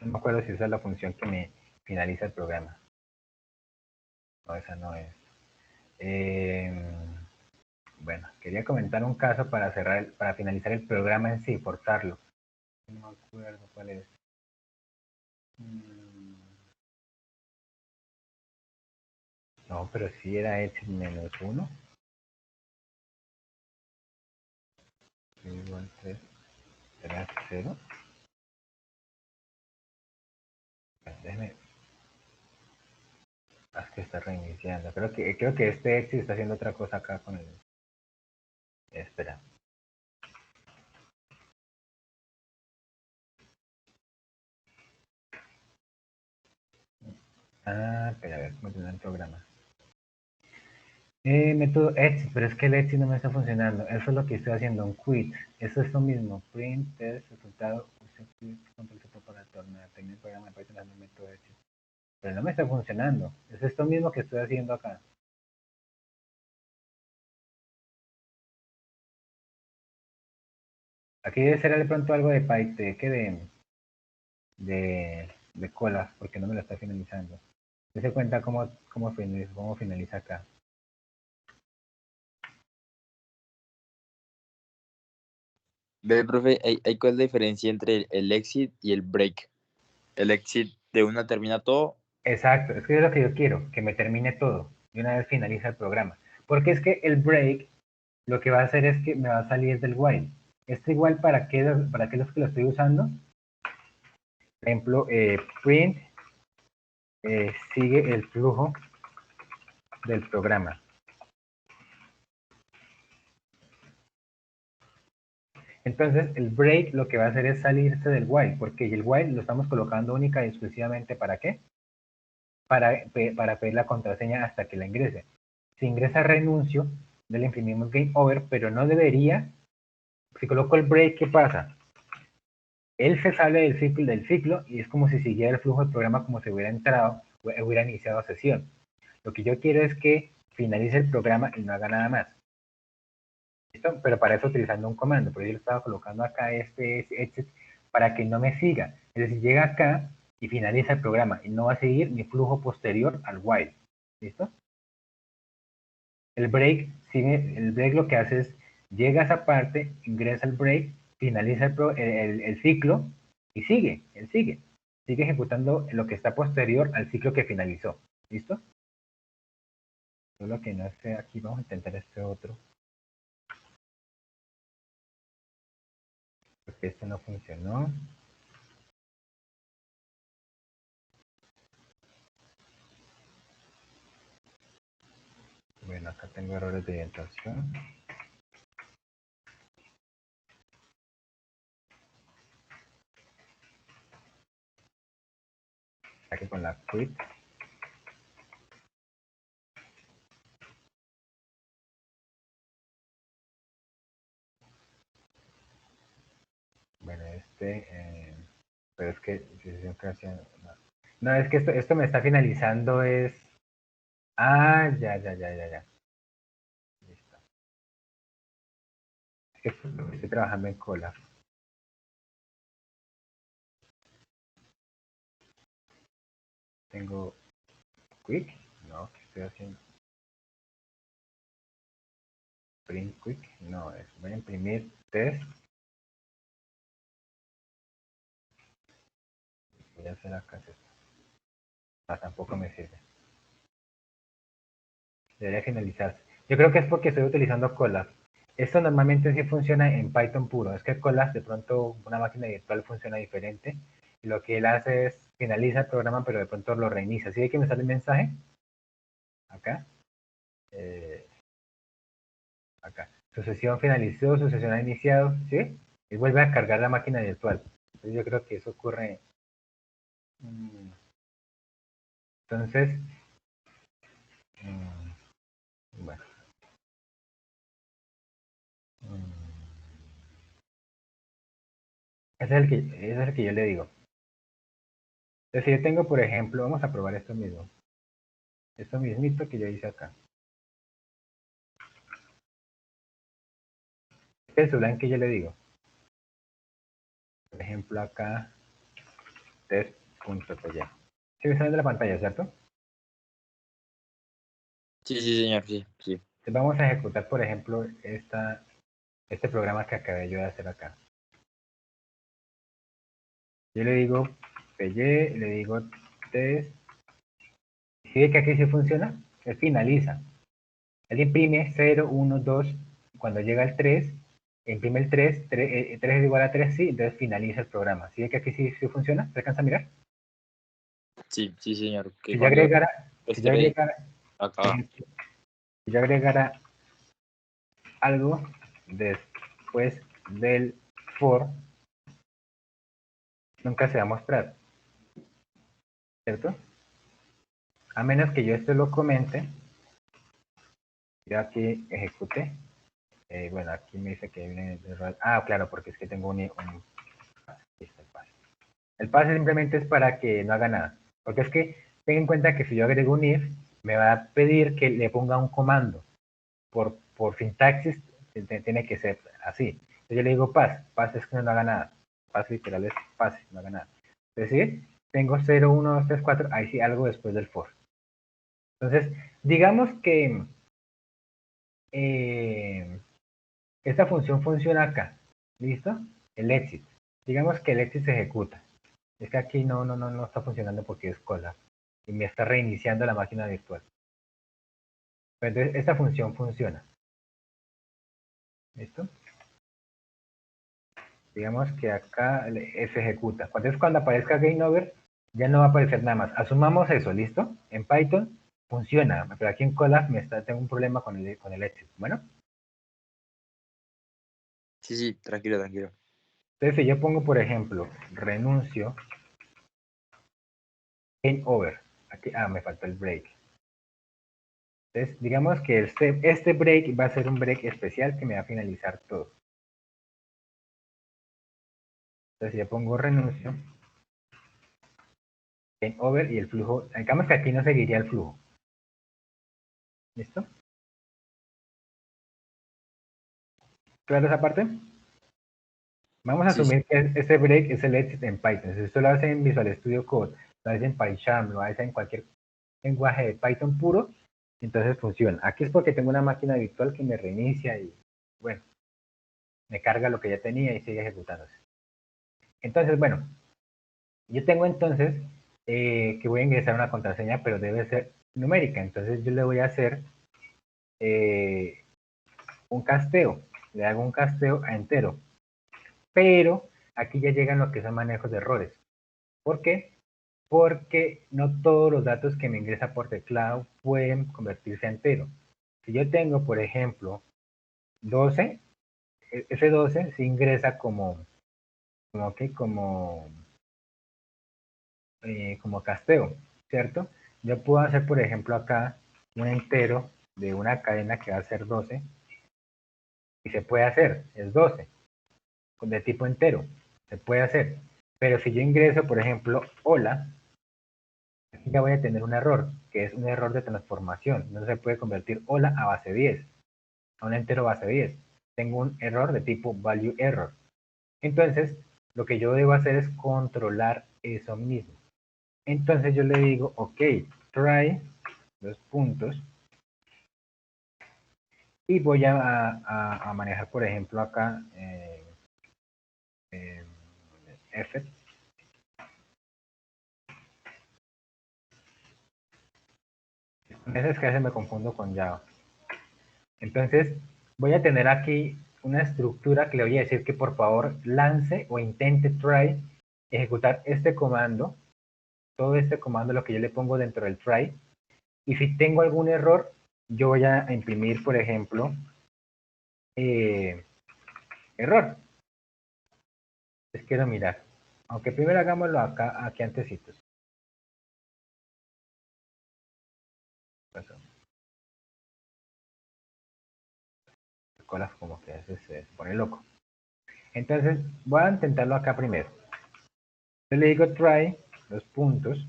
No me acuerdo si esa es la función que me finaliza el programa. No, esa no es. Bueno, quería comentar un caso para para finalizar el programa en sí, forzarlo. No me acuerdo cuál es. No, pero sí era exit -1. Igual 3 será 0. Déjeme. Es que está reiniciando. Creo que este exit está haciendo otra cosa acá con el. Espera. Ah, espera, a ver cómo tiene el programa. Método exit, pero es que el exit no me está funcionando. Eso es lo que estoy haciendo, un quit. Eso es lo mismo. Print, test, resultado, use quit, control Z para tornar, terminar el programa de Python usando el método exit. Pero no me está funcionando. Es esto mismo que estoy haciendo acá. Aquí debe ser de pronto algo de Python, de cola, porque no me lo está finalizando. Se cuenta cómo finaliza acá. Ve, profe, ¿cuál es la diferencia entre el exit y el break? El exit de una termina todo. Exacto, es que es lo que yo quiero, que me termine todo y una vez finaliza el programa. Porque es que el break lo que va a hacer es que me va a salir del while. ¿Esto igual para qué los que lo estoy usando? Por ejemplo, print sigue el flujo del programa. Entonces, el break lo que va a hacer es salirse del while, porque el while lo estamos colocando única y exclusivamente ¿para qué? Para pedir la contraseña hasta que la ingrese. Si ingresa renuncio, le imprimimos game over, pero no debería. Si coloco el break, ¿qué pasa? Él se sale del ciclo y es como si siguiera el flujo del programa como si hubiera entrado, hubiera iniciado sesión. Lo que yo quiero es que finalice el programa y no haga nada más. ¿Listo? Pero para eso utilizando un comando. Por eso yo estaba colocando acá exit para que no me siga. Es decir, llega acá y finaliza el programa y no va a seguir mi flujo posterior al while. ¿Listo? El break lo que hace es, llega a esa parte, ingresa el break, finaliza el ciclo y él sigue. Sigue ejecutando lo que está posterior al ciclo que finalizó. ¿Listo? Solo que no sé, aquí vamos a intentar este otro. Porque este no funcionó. Bueno, acá tengo errores de orientación. Aquí con la quit. Bueno, pero es que no, es que esto me está finalizando es. Ah, ya. Listo. Es que estoy trabajando en cola. Tengo quick. No, ¿qué estoy haciendo? Print quick. No, voy a imprimir test. Voy a hacer acá esto. Ah, tampoco me sirve. Debería finalizarse. Yo creo que es porque estoy utilizando Colab. Esto normalmente sí funciona en Python puro. Es que Colab de pronto una máquina virtual funciona diferente. Y lo que él hace es finaliza el programa, pero de pronto lo reinicia. ¿Sí ve que me sale el mensaje? Acá. Eh, acá. Su sesión finalizó, su sesión ha iniciado. ¿Sí? Y vuelve a cargar la máquina virtual. Entonces yo creo que eso ocurre. Entonces, bueno. Ese es el que yo le digo. Entonces, si yo tengo, por ejemplo, vamos a probar esto mismo. Esto mismito que yo hice acá. Este es el line que yo le digo. Por ejemplo, acá, test.py. ¿Sí me sale de la pantalla, cierto? Sí, sí, señor, sí. Entonces vamos a ejecutar, por ejemplo, este programa que acabé yo de hacer acá. Yo le digo py, le digo test. ¿Sí ve que aquí sí funciona? Él finaliza. Él imprime 0, 1, 2. Cuando llega el 3, imprime el 3. 3 es igual a 3, sí. Entonces finaliza el programa. ¿Sí ve que aquí sí funciona? ¿Se alcanza a mirar? Sí, señor. Que Si yo cuando agregara, si yo esté agregara, acá. si yo agregara algo después del for, nunca se va a mostrar, ¿cierto? A menos que yo esto lo comente Yo aquí ejecute. Bueno, aquí me dice que viene el error. Ah, claro, porque es que tengo un listo, el pase. El pase simplemente es para que no haga nada. Porque es que ten en cuenta que si yo agrego un if, me va a pedir que le ponga un comando. Por sintaxis tiene que ser así. Entonces yo le digo pass es que no haga nada. Pass literal es pase, no haga nada. Es decir, tengo 0, 1, 2, 3, 4, ahí sí algo después del for. Entonces, digamos que esta función funciona acá. ¿Listo? El exit. Digamos que el exit se ejecuta. Es que aquí no está funcionando porque es cola. Y me está reiniciando la máquina virtual. Pero entonces, esta función funciona. ¿Listo? Digamos que acá se ejecuta. Cuando aparezca game over, ya no va a aparecer nada más. Asumamos eso, ¿listo? En Python funciona, pero aquí en Colab tengo un problema con el exit. Bueno. Sí, tranquilo. Entonces, si yo pongo, por ejemplo, renuncio, game over. Aquí, me faltó el break. Entonces, digamos que este break va a ser un break especial que me va a finalizar todo. Entonces, yo pongo renuncio, game over y el flujo. Digamos que aquí no seguiría el flujo. ¿Listo? ¿Claro esa parte? Vamos a asumir que este break es el exit en Python. Si usted lo hace en Visual Studio Code, lo hace en PyCharm, lo hace en cualquier lenguaje de Python puro, entonces funciona. Aquí es porque tengo una máquina virtual que me reinicia y, bueno, me carga lo que ya tenía y sigue ejecutándose. Entonces, bueno, yo tengo entonces que voy a ingresar una contraseña, pero debe ser numérica. Entonces yo le voy a hacer un casteo. Le hago un casteo a entero. Pero aquí ya llegan lo que son manejos de errores. ¿Por qué? Porque no todos los datos que me ingresa por teclado pueden convertirse a entero. Si yo tengo, por ejemplo, 12, ese 12 se ingresa como casteo, ¿cierto? Yo puedo hacer, por ejemplo, acá un entero de una cadena que va a ser 12 y se puede hacer, es 12, de tipo entero, se puede hacer. Pero si yo ingreso, por ejemplo, hola, aquí ya voy a tener un error, que es un error de transformación. No se puede convertir hola a base 10, a un entero base 10. Tengo un error de tipo value error. Entonces, lo que yo debo hacer es controlar eso mismo. Entonces yo le digo, ok, try, dos puntos, y voy a manejar, por ejemplo, acá F. Es que a veces me confundo con Java. Entonces, voy a tener aquí una estructura que le voy a decir que por favor lance o intente try ejecutar este comando, todo este comando, lo que yo le pongo dentro del try, y si tengo algún error, yo voy a imprimir, por ejemplo, error. Les quiero mirar. Aunque primero hagámoslo acá, aquí antecitos. Colas como que a veces se pone loco. Entonces, voy a intentarlo acá primero. Yo le digo try, los puntos,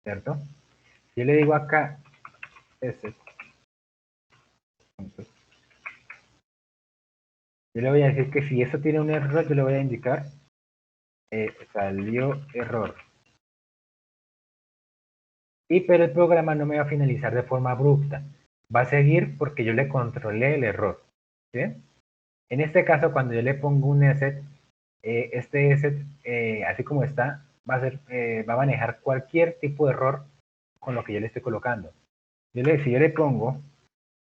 ¿cierto? Yo le digo acá, puntos. Yo le voy a decir que si eso tiene un error, yo le voy a indicar salió error. Pero el programa no me va a finalizar de forma abrupta. Va a seguir porque yo le controlé el error. ¿Sí? En este caso, cuando yo le pongo un ESET, este ESET, así como está, va a manejar cualquier tipo de error con lo que yo le estoy colocando. Si yo le pongo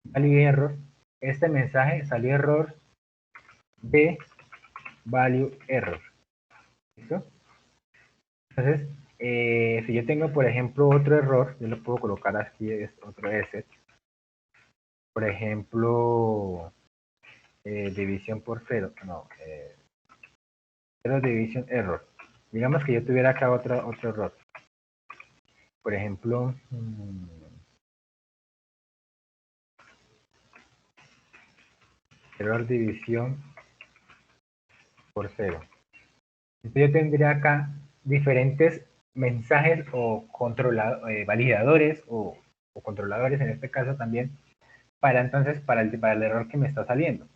value error, este mensaje salió error de value error. ¿Listo? Entonces, si yo tengo, por ejemplo, otro error, yo lo puedo colocar aquí, es otro ESET. Por ejemplo, división por cero. No, cero division error. Digamos que yo tuviera acá otro error. Por ejemplo, error división por 0. Entonces yo tendría acá diferentes mensajes o validadores o controladores en este caso también para el error que me está saliendo.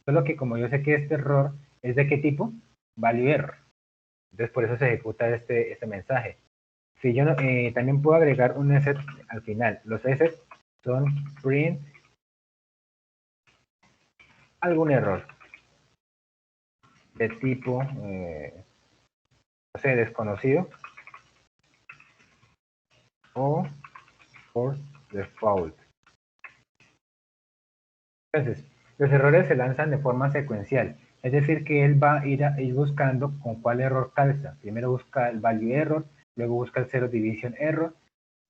Solo que como yo sé que este error es de qué tipo, value error. Entonces por eso se ejecuta este mensaje. Si yo no, también puedo agregar un asset al final. Los assets son print algún error de tipo, no sé, desconocido o por default. Entonces, los errores se lanzan de forma secuencial. Es decir, que él va a ir buscando con cuál error calza. Primero busca el value error, luego busca el zero division error.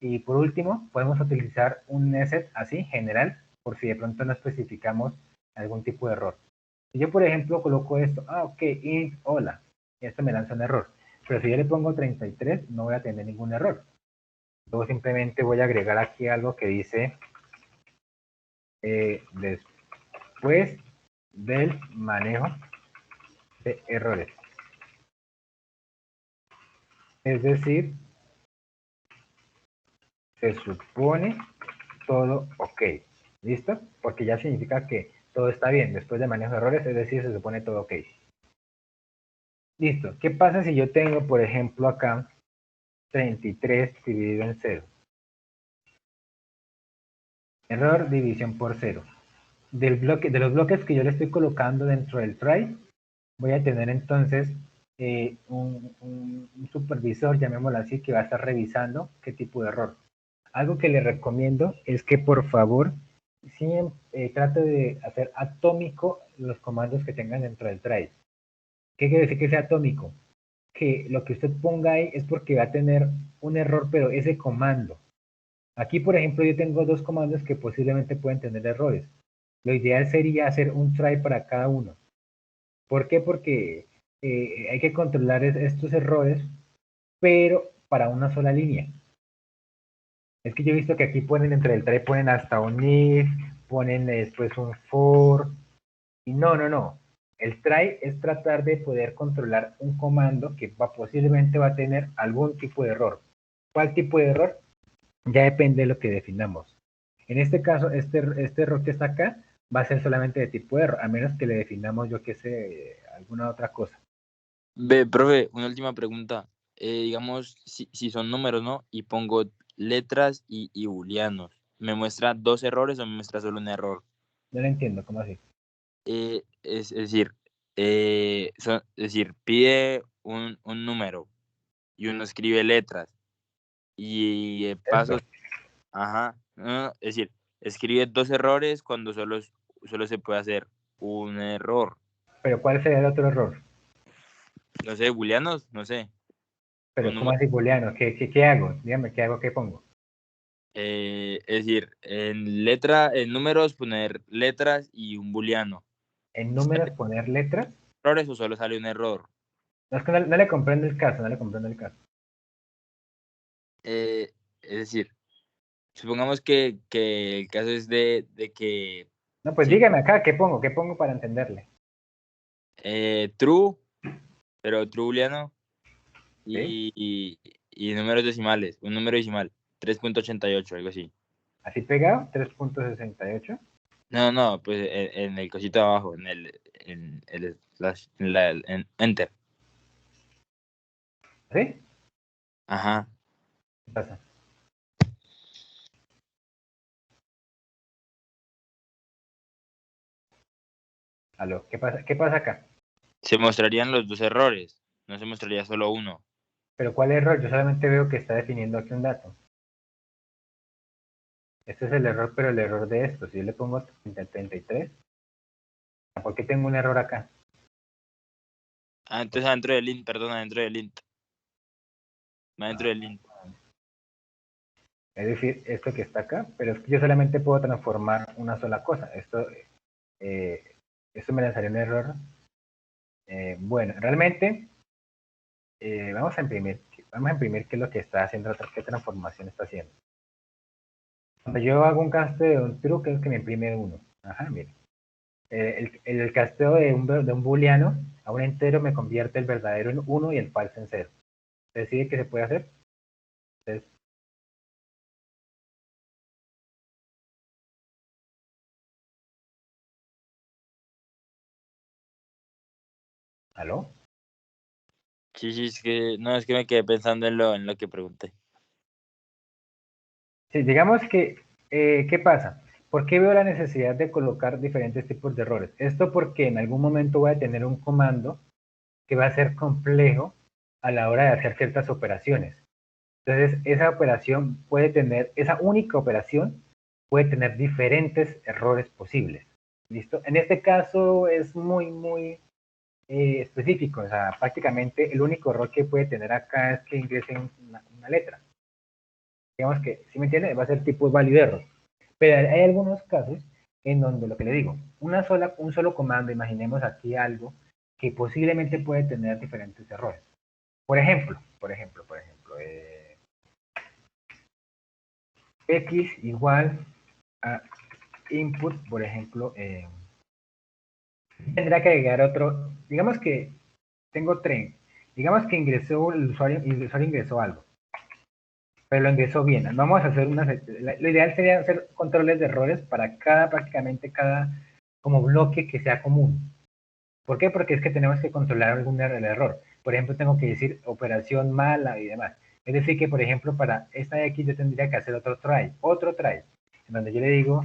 Y por último, podemos utilizar un asset así, general, por si de pronto no especificamos algún tipo de error. Si yo, por ejemplo, coloco esto, ok, int, hola, esto me lanza un error. Pero si yo le pongo 33, no voy a tener ningún error. Luego simplemente voy a agregar aquí algo que dice después del manejo de errores. Es decir, se supone todo ok. ¿Listo? Porque ya significa que todo está bien. Después de manejo de errores, es decir, se supone todo ok. Listo. ¿Qué pasa si yo tengo, por ejemplo, acá 33 dividido en 0? Error, división por 0. De los bloques que yo le estoy colocando dentro del try, voy a tener entonces un supervisor, llamémoslo así, que va a estar revisando qué tipo de error. Algo que le recomiendo es que por favor siempre trate de hacer atómico los comandos que tengan dentro del try. ¿Qué quiere decir que sea atómico? Que lo que usted ponga ahí es porque va a tener un error, pero ese comando. Aquí, por ejemplo, yo tengo dos comandos que posiblemente pueden tener errores. Lo ideal sería hacer un try para cada uno. ¿Por qué? Porque hay que controlar estos errores, pero para una sola línea. Es que yo he visto que aquí ponen entre el try, ponen hasta un if, ponen después un for, y no. El try es tratar de poder controlar un comando que posiblemente va a tener algún tipo de error. ¿Cuál tipo de error? Ya depende de lo que definamos. En este caso, este error que está acá va a ser solamente de tipo error, a menos que le definamos, yo qué sé, alguna otra cosa. Ve, profe, una última pregunta. Digamos, si son números, ¿no? Y pongo letras y booleanos. ¿Me muestra dos errores o me muestra solo un error? No lo entiendo, ¿cómo así? Es decir, es decir, pide un número y uno escribe letras y paso, Esto. ajá, es decir, escribe dos errores cuando solo se puede hacer un error. Pero ¿cuál sería el otro error? No sé, booleanos, no sé, un Pero ¿cómo número. así booleano? ¿Qué hago? Dígame, ¿qué hago? ¿Qué pongo? Es decir, en números poner letras y un booleano. ¿En números poner letras? ¿Errores o solo sale un error? No, es que no le comprendo el caso, no le comprendo el caso. Es decir, supongamos que el caso es de que No, pues sí, dígame acá, ¿qué pongo? ¿Qué pongo para entenderle? true, pero true booleano ¿Sí? y números decimales, un número decimal, 3.88, algo así. ¿Así pegado? 3.68. No, pues en el cosito de abajo, en el slash, en enter. ¿Sí? Ajá. ¿Qué pasa? ¿Aló? ¿Qué pasa acá? Se mostrarían los dos errores, no se mostraría solo uno. ¿Pero cuál error? Yo solamente veo que está definiendo aquí un dato. Este es el error, pero el error de esto. Si yo le pongo 33, ¿por qué tengo un error acá? Ah, entonces adentro del int, perdón, adentro del int. Adentro del int. Es decir, esto que está acá, pero es que yo solamente puedo transformar una sola cosa. Esto me lanzaría un error. Bueno, realmente vamos a imprimir qué es lo que está haciendo, qué transformación está haciendo. Cuando yo hago un caste de un true, que es que me imprime uno. Ajá, mire. El casteo de un booleano a un entero me convierte el verdadero en 1 y el falso en 0. ¿Ustedes siguen que se puede hacer? Entonces, ¿aló? Sí, es que, no, es que me quedé pensando en lo que pregunté. Sí, digamos que, ¿qué pasa? ¿Por qué veo la necesidad de colocar diferentes tipos de errores? Esto porque en algún momento voy a tener un comando que va a ser complejo a la hora de hacer ciertas operaciones. Entonces, esa operación puede tener, esa única operación puede tener diferentes errores posibles. ¿Listo? En este caso es muy específico. O sea, prácticamente el único error que puede tener acá es que ingrese una letra. Digamos que, si me entiende, va a ser tipo valid error. Pero hay algunos casos en donde lo que le digo, un solo comando, imaginemos aquí algo que posiblemente puede tener diferentes errores. Por ejemplo, x igual a input, por ejemplo, tendrá que agregar otro, digamos que tengo tren, digamos que ingresó el usuario ingresó algo, pero lo ingresó bien. Vamos a hacer lo ideal sería hacer controles de errores para prácticamente cada como bloque que sea común. ¿Por qué? Porque es que tenemos que controlar algún error. Por ejemplo, tengo que decir operación mala y demás. Es decir, que por ejemplo, para esta X yo tendría que hacer otro try, en donde yo le digo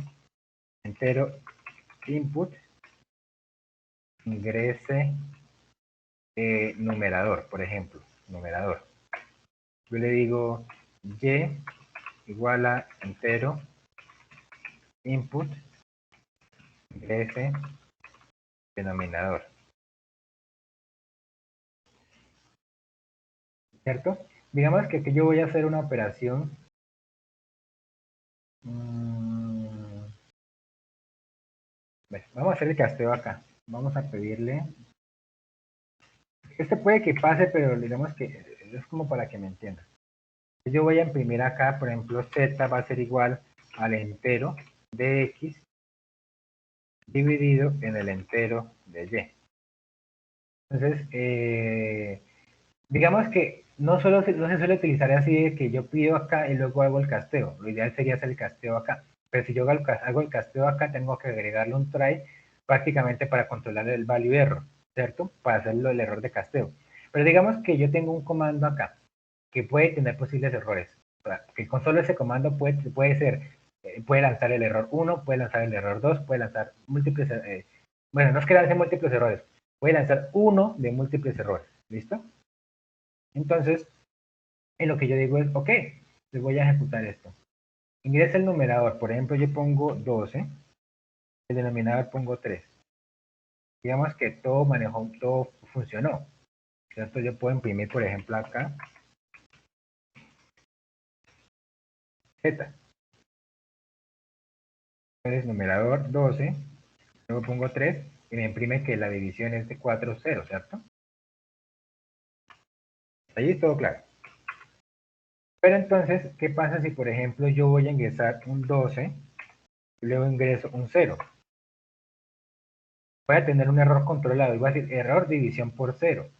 entero input ingrese numerador, por ejemplo, numerador. Yo le digo y igual a entero input ingrese denominador. ¿Cierto? Digamos que aquí yo voy a hacer una operación. Vamos a hacer el casteo acá. Vamos a pedirle. Este puede que pase, pero digamos que es como para que me entiendan. Yo voy a imprimir acá, por ejemplo, z va a ser igual al entero de x dividido en el entero de y. Entonces, digamos que no se suele utilizar así de que yo pido acá y luego hago el casteo. Lo ideal sería hacer el casteo acá. Pero si yo hago el casteo acá, tengo que agregarle un try prácticamente para controlar el value error, ¿cierto? Para hacerlo el error de casteo. Pero digamos que yo tengo un comando acá que puede tener posibles errores. O sea, que con solo ese comando puede ser, puede lanzar el error 1, puede lanzar el error 2, puede lanzar múltiples, bueno, no es que lance múltiples errores, puede lanzar uno de múltiples errores. ¿Listo? Entonces, en lo que yo digo es, ok, les voy a ejecutar esto. Ingresa el numerador, por ejemplo, yo pongo 12, el denominador pongo 3. Digamos que todo funcionó, ¿cierto? Yo puedo imprimir, por ejemplo, acá, Z. Entonces, numerador 12, luego pongo 3, y me imprime que la división es de 4, 0, ¿cierto? Ahí es todo claro. Pero entonces, ¿qué pasa si, por ejemplo, yo voy a ingresar un 12, y luego ingreso un 0? Voy a tener un error controlado, y voy a decir error división por 0.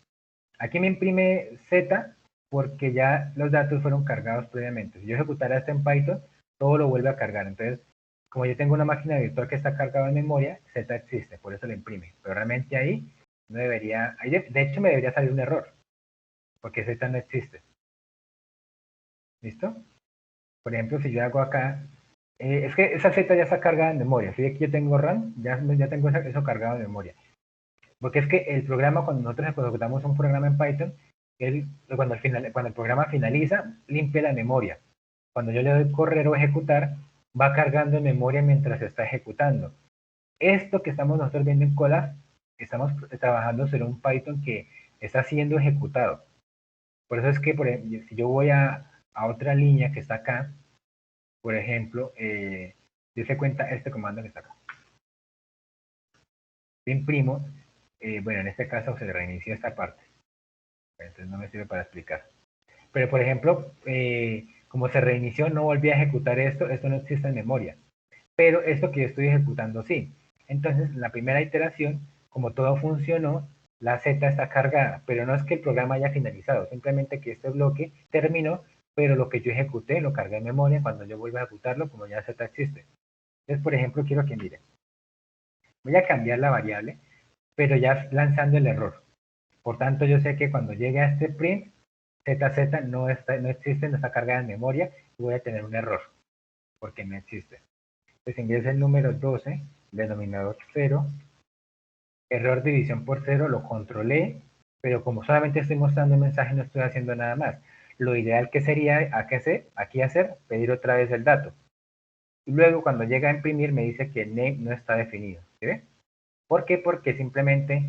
Aquí me imprime Z porque ya los datos fueron cargados previamente. Si yo ejecutara esto en Python, todo lo vuelve a cargar. Entonces, como yo tengo una máquina virtual que está cargada en memoria, Z existe, por eso lo imprime. Pero realmente ahí no debería, de hecho me debería salir un error, porque Z no existe. ¿Listo? Por ejemplo, si yo hago acá, es que esa Z ya está cargada en memoria. Si aquí yo tengo RAM, ya tengo eso cargado en memoria. Porque es que el programa, cuando nosotros ejecutamos un programa en Python, cuando el programa finaliza, limpia la memoria. Cuando yo le doy correr o ejecutar, va cargando en memoria mientras se está ejecutando. Esto que estamos nosotros viendo en Colab, estamos trabajando sobre un Python que está siendo ejecutado. Por eso es que, por ejemplo, si yo voy a otra línea que está acá, por ejemplo, dése cuenta este comando que está acá. Imprimo, bueno, en este caso se reinicia esta parte. Entonces no me sirve para explicar. Pero, por ejemplo, como se reinició, no volví a ejecutar esto no existe en memoria. Pero esto que yo estoy ejecutando sí. Entonces, en la primera iteración, como todo funcionó, la Z está cargada, pero no es que el programa haya finalizado, simplemente que este bloque terminó, pero lo que yo ejecuté lo cargué en memoria cuando yo vuelva a ejecutarlo, como ya Z existe. Entonces, por ejemplo, quiero que miren, voy a cambiar la variable, pero ya lanzando el error. Por tanto, yo sé que cuando llegue a este print, ZZ no existe, no está cargada en memoria, y voy a tener un error, porque no existe. Entonces ingreso el número 12, denominador 0, error división por 0, lo controlé, pero como solamente estoy mostrando un mensaje, no estoy haciendo nada más. Lo ideal que sería aquí hacer, pedir otra vez el dato. Y luego cuando llega a imprimir me dice que name no está definido. ¿Sí ve? ¿Por qué? Porque simplemente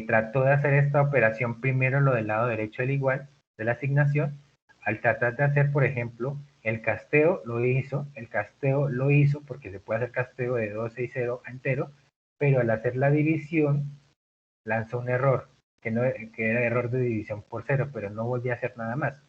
trató de hacer esta operación primero lo del lado derecho del igual, de la asignación. Al tratar de hacer, por ejemplo, el casteo lo hizo porque se puede hacer casteo de 12 y 0 a entero, pero al hacer la división lanzó un error, que era error de división por 0, pero no volví a hacer nada más.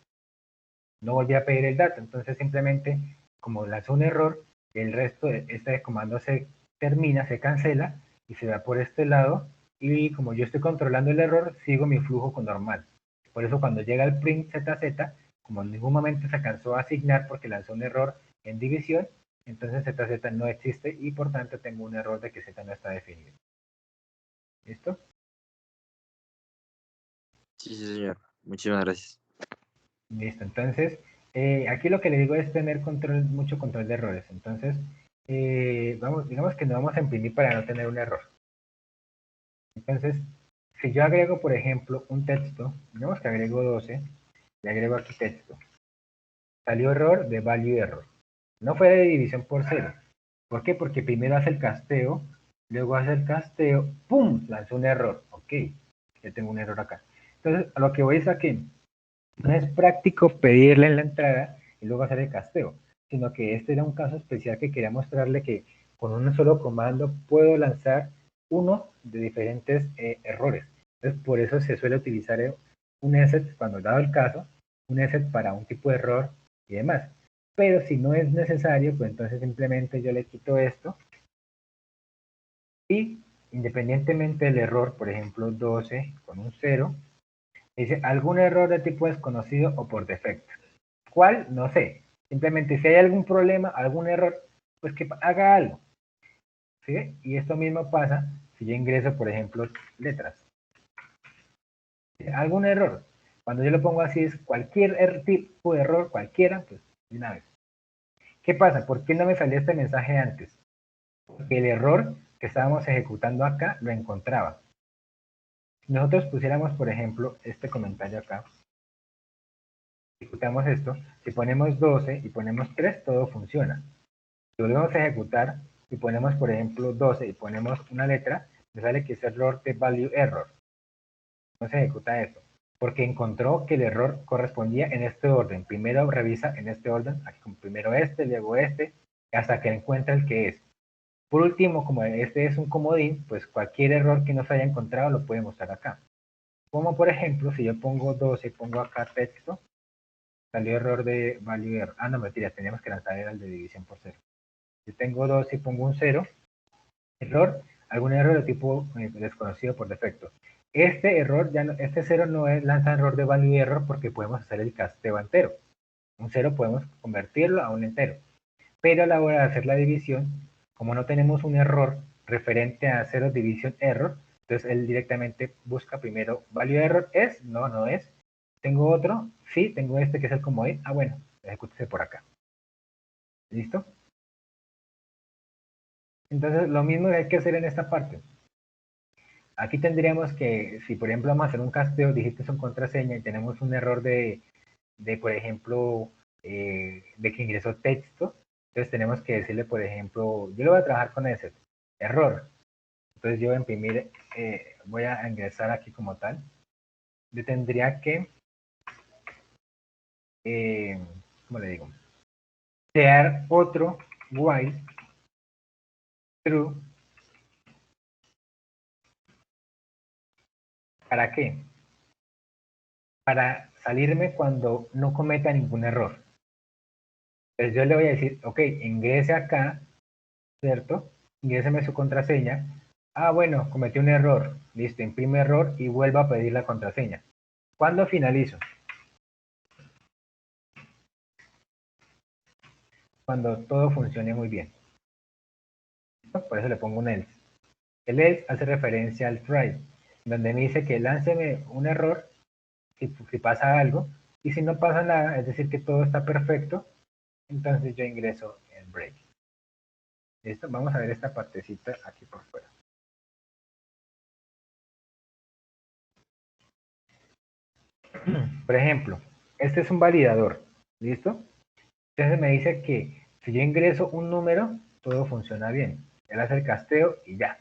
No volví a pedir el dato, entonces simplemente como lanzó un error, el resto de este comando se termina, se cancela y se va por este lado, y como yo estoy controlando el error, sigo mi flujo con normal. Por eso cuando llega el print ZZ, como en ningún momento se alcanzó a asignar porque lanzó un error en división, entonces ZZ no existe y por tanto tengo un error de que Z no está definido. ¿Listo? Sí, sí, señor. Muchísimas gracias. Listo, entonces aquí lo que le digo es tener mucho control de errores. Entonces, digamos que no vamos a imprimir para no tener un error. Entonces, si yo agrego, por ejemplo, un texto, digamos que agrego 12, le agrego aquí texto. Salió error de value error. No fue de división por 0. ¿Por qué? Porque primero hace el casteo, luego hace el casteo, ¡pum! Lanzó un error. Ok, ya tengo un error acá. Entonces, a lo que voy es aquí. No es práctico pedirle en la entrada y luego hacer el casteo, sino que este era un caso especial que quería mostrarle que con un solo comando puedo lanzar uno de diferentes errores. Entonces, por eso se suele utilizar un ESET, cuando dado el caso, un ESET para un tipo de error y demás. Pero si no es necesario, pues entonces simplemente yo le quito esto y independientemente del error, por ejemplo 12 con un 0, dice algún error de tipo desconocido o por defecto. ¿Cuál? No sé. Simplemente si hay algún problema, algún error, pues que haga algo. ¿Sí? Y esto mismo pasa si yo ingreso, por ejemplo, letras. ¿Algún error? Cuando yo lo pongo así es cualquier tipo de error, cualquiera, pues de una vez. ¿Qué pasa? ¿Por qué no me salió este mensaje antes? Porque el error que estábamos ejecutando acá lo encontraba. Si nosotros pusiéramos, por ejemplo, este comentario acá, ejecutamos esto, si ponemos 12 y ponemos 3, todo funciona. Si volvemos a ejecutar y ponemos, por ejemplo, 12 y ponemos una letra, me sale que es error de value error. No se ejecuta esto, porque encontró que el error correspondía en este orden. Primero revisa en este orden, aquí como primero este, luego este, hasta que encuentra el que es. Por último, como este es un comodín, pues cualquier error que no se haya encontrado lo puede mostrar acá. Como por ejemplo, si yo pongo 12 y pongo acá texto, salió error de value error. Ah, no, mentira, teníamos que lanzar el de división por 0. Si tengo 12 y pongo un 0, error, algún error de tipo desconocido por defecto. Este error, este 0 no es lanza error de value error porque podemos hacer el casteo entero. Un 0 podemos convertirlo a un entero. Pero a la hora de hacer la división, como no tenemos un error referente a 0 división error, entonces él directamente busca primero value error, ¿es? No, no es. ¿Tengo otro? Sí, tengo este que es el comodín. Ah, bueno, ejecútese por acá. ¿Listo? Entonces, lo mismo que hay que hacer en esta parte. Aquí tendríamos que, si por ejemplo vamos a hacer un casteo, dijiste son contraseña y tenemos un error por ejemplo, de que ingresó texto, entonces tenemos que decirle, por ejemplo, yo lo voy a trabajar con ese error. Entonces yo voy a imprimir, voy a ingresar aquí como tal. Yo tendría que, ¿cómo le digo? Crear otro while true. ¿Para qué? Para salirme cuando no cometa ningún error. Entonces yo le voy a decir, ok, ingrese acá, ¿cierto? ingréseme su contraseña. Ah, bueno, cometí un error. Listo, imprime error y vuelva a pedir la contraseña. ¿Cuándo finalizo? Cuando todo funcione muy bien. Por eso le pongo un else. El else hace referencia al try, donde me dice que lánceme un error si pasa algo, y si no pasa nada, es decir que todo está perfecto, entonces yo ingreso el break. ¿Listo? Vamos a ver esta partecita aquí por fuera. Por ejemplo, este es un validador, ¿listo? Entonces me dice que si yo ingreso un número, todo funciona bien. Él hace el casteo y ya.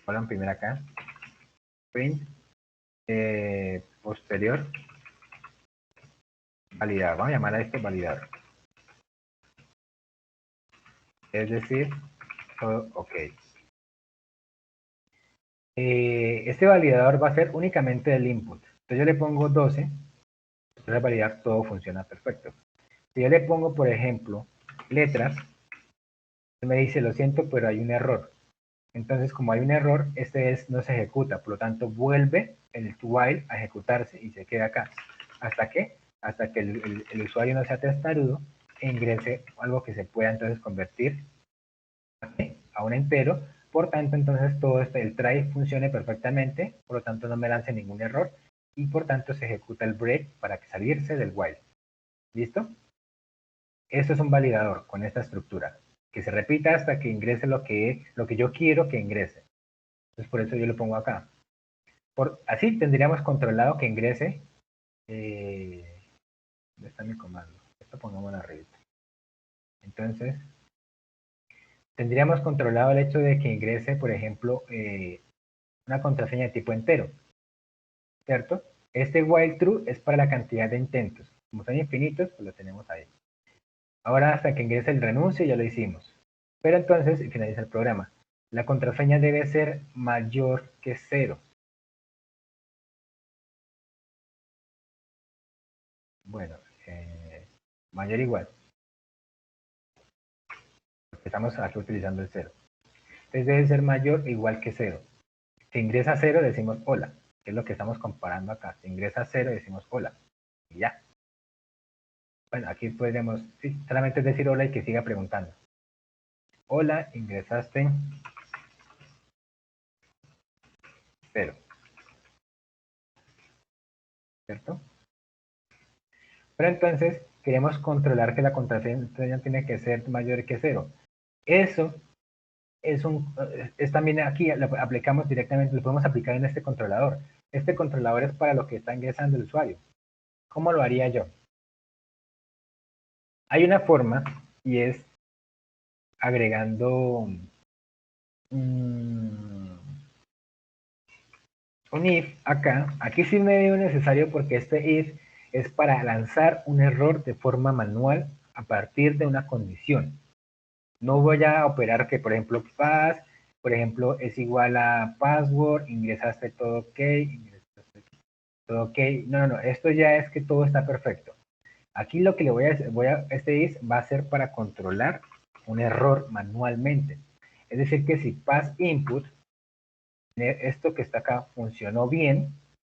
Voy a imprimir acá. Print. Posterior. Validador. Vamos a llamar a este validador. Es decir, todo ok. Este validador va a ser únicamente el input. Entonces yo le pongo 12. Entonces validar todo funciona perfecto. Si yo le pongo, por ejemplo, letras, me dice, lo siento, pero hay un error. Entonces, como hay un error, no se ejecuta, por lo tanto, vuelve el while a ejecutarse y se queda acá. ¿Hasta qué? Hasta que el usuario no sea testarudo e ingrese algo que se pueda entonces convertir a un entero. Por tanto, entonces todo el try funcione perfectamente, por lo tanto no me lance ningún error y por tanto se ejecuta el break para salirse del while. ¿Listo? Esto es un validador con esta estructura, que se repita hasta que ingrese lo que yo quiero que ingrese. Entonces por eso yo lo pongo acá. Así tendríamos controlado que ingrese. ¿Dónde está mi comando? Esto pongámoslo arriba. Entonces, tendríamos controlado el hecho de que ingrese, por ejemplo, una contraseña de tipo entero. ¿Cierto? Este while true es para la cantidad de intentos. Como son infinitos, pues lo tenemos ahí. Ahora hasta que ingrese el renuncio ya lo hicimos. Pero entonces finaliza el programa. La contraseña debe ser mayor que 0. Bueno, mayor o igual. Porque estamos aquí utilizando el 0. Entonces debe ser mayor o igual que 0. Si ingresa 0 decimos hola, que es lo que estamos comparando acá. Si ingresa 0 decimos hola. Y ya. Bueno, aquí podríamos solamente decir hola y que siga preguntando. Hola, ingresaste 0. ¿Cierto? Pero entonces queremos controlar que la contraseña tiene que ser mayor que 0. Eso es también aquí, lo aplicamos directamente, lo podemos aplicar en este controlador. Este controlador es para lo que está ingresando el usuario. ¿Cómo lo haría yo? Hay una forma y es agregando un if acá. Aquí sí me veo necesario porque este if es para lanzar un error de forma manual a partir de una condición. No voy a operar que, por ejemplo, pass, por ejemplo, es igual a password, ingresaste todo ok, todo ok. No, esto ya es que todo está perfecto. Aquí lo que le este is va a ser para controlar un error manualmente. Es decir, que si pass input, esto que está acá funcionó bien,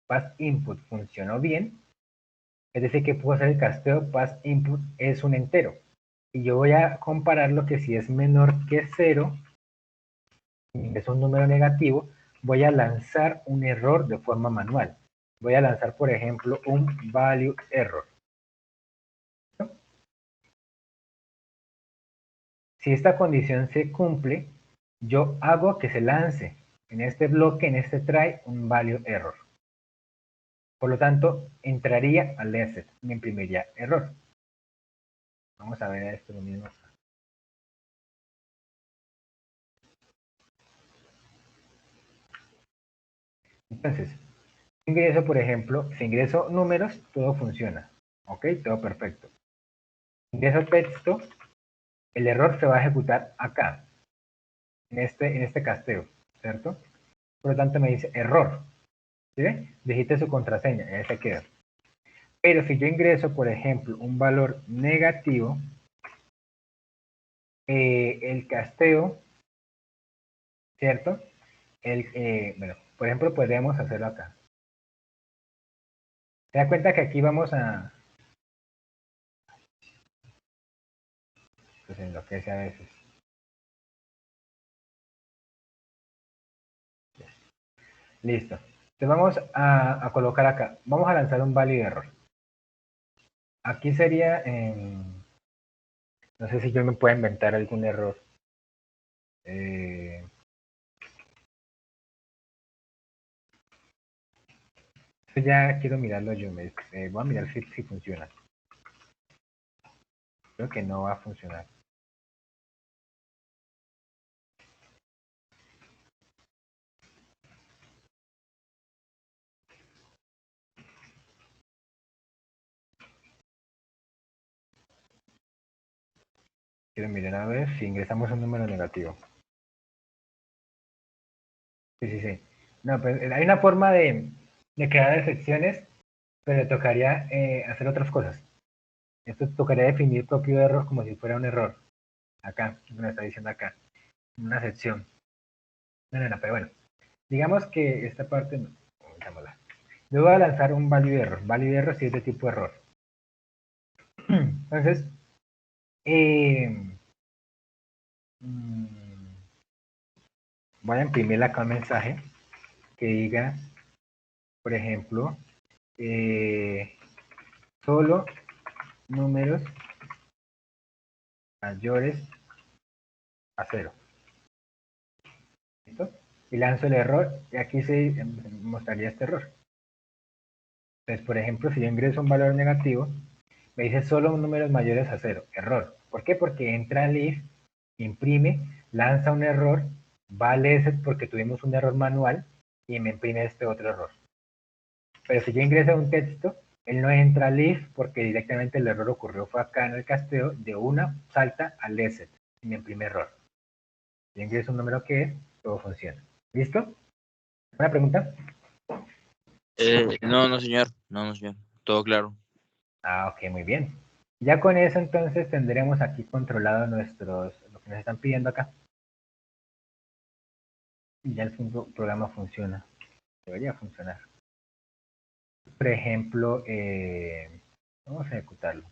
pass input funcionó bien, es decir, que puedo hacer el casteo, pass input es un entero. Y yo voy a comparar lo que si es menor que 0, es un número negativo, voy a lanzar un error de forma manual. Voy a lanzar, por ejemplo, un value error. Si esta condición se cumple, yo hago que se lance en este bloque, en este try, un value error. Por lo tanto, entraría al asset, me imprimiría error. Vamos a ver esto lo mismo. Entonces, ingreso, por ejemplo, si ingreso números, todo funciona. ¿Ok? Todo perfecto. Ingreso texto, el error se va a ejecutar acá, en este casteo, ¿cierto? Por lo tanto, me dice error. ¿Sí? Digite su contraseña, y ahí se queda. Pero si yo ingreso, por ejemplo, un valor negativo, el casteo, ¿cierto? Bueno, por ejemplo, podríamos hacerlo acá. ¿Se da cuenta que aquí vamos a... Pues enloquece a veces. Listo. Entonces vamos a colocar acá. Vamos a lanzar un válido error. Aquí sería... no sé si yo me puedo inventar algún error. Esto ya quiero mirarlo yo. Voy a mirar si funciona. Creo que no va a funcionar. Quiero mirar a ver si ingresamos un número negativo. Sí. No, pues hay una forma de crear excepciones, pero tocaría hacer otras cosas. Esto tocaría definir propio error como si fuera un error. Acá, me está diciendo acá. Una sección. No, pero bueno. Digamos que esta parte, no, omitámosla. Yo voy a lanzar un value error. Value error si es de tipo error. Entonces, voy a imprimirle acá un mensaje que diga, por ejemplo, solo números mayores a 0. ¿Listo? Y lanzo el error y aquí se mostraría este error. Entonces, por ejemplo, si yo ingreso un valor negativo, me dice solo números mayores a 0. Error. ¿Por qué? Porque entra al if, imprime, lanza un error, vale ese porque tuvimos un error manual y me imprime este otro error. Pero si yo ingreso un texto, él no entra al if porque directamente el error ocurrió fue acá en el casteo, de una salta al ESET y me imprime error. Si yo ingreso un número que es, todo funciona. ¿Listo? ¿Una pregunta? No, señor. No, señor. Todo claro. Ah, ok, muy bien. Ya con eso entonces tendremos aquí controlado lo que nos están pidiendo acá. Y ya el programa funciona. Debería funcionar. Por ejemplo, vamos a ejecutarlo.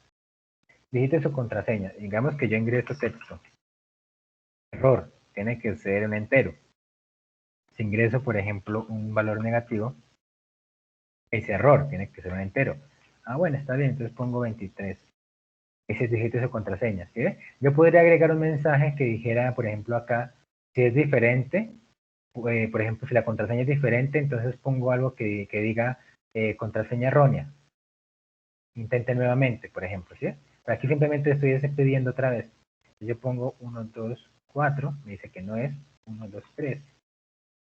Digite su contraseña. Digamos que yo ingreso texto. Error. Tiene que ser un entero. Si ingreso, por ejemplo, un valor negativo, ese error tiene que ser un entero. Ah, bueno, está bien, entonces pongo 23. Ese digite su contraseña. ¿Sí? Yo podría agregar un mensaje que dijera, por ejemplo, acá, si es diferente, por ejemplo, si la contraseña es diferente, entonces pongo algo que diga contraseña errónea. Intente nuevamente, por ejemplo, ¿sí? Pero aquí simplemente estoy pidiendo otra vez. Yo pongo 1, 2, 4, me dice que no es 1, 2, 3.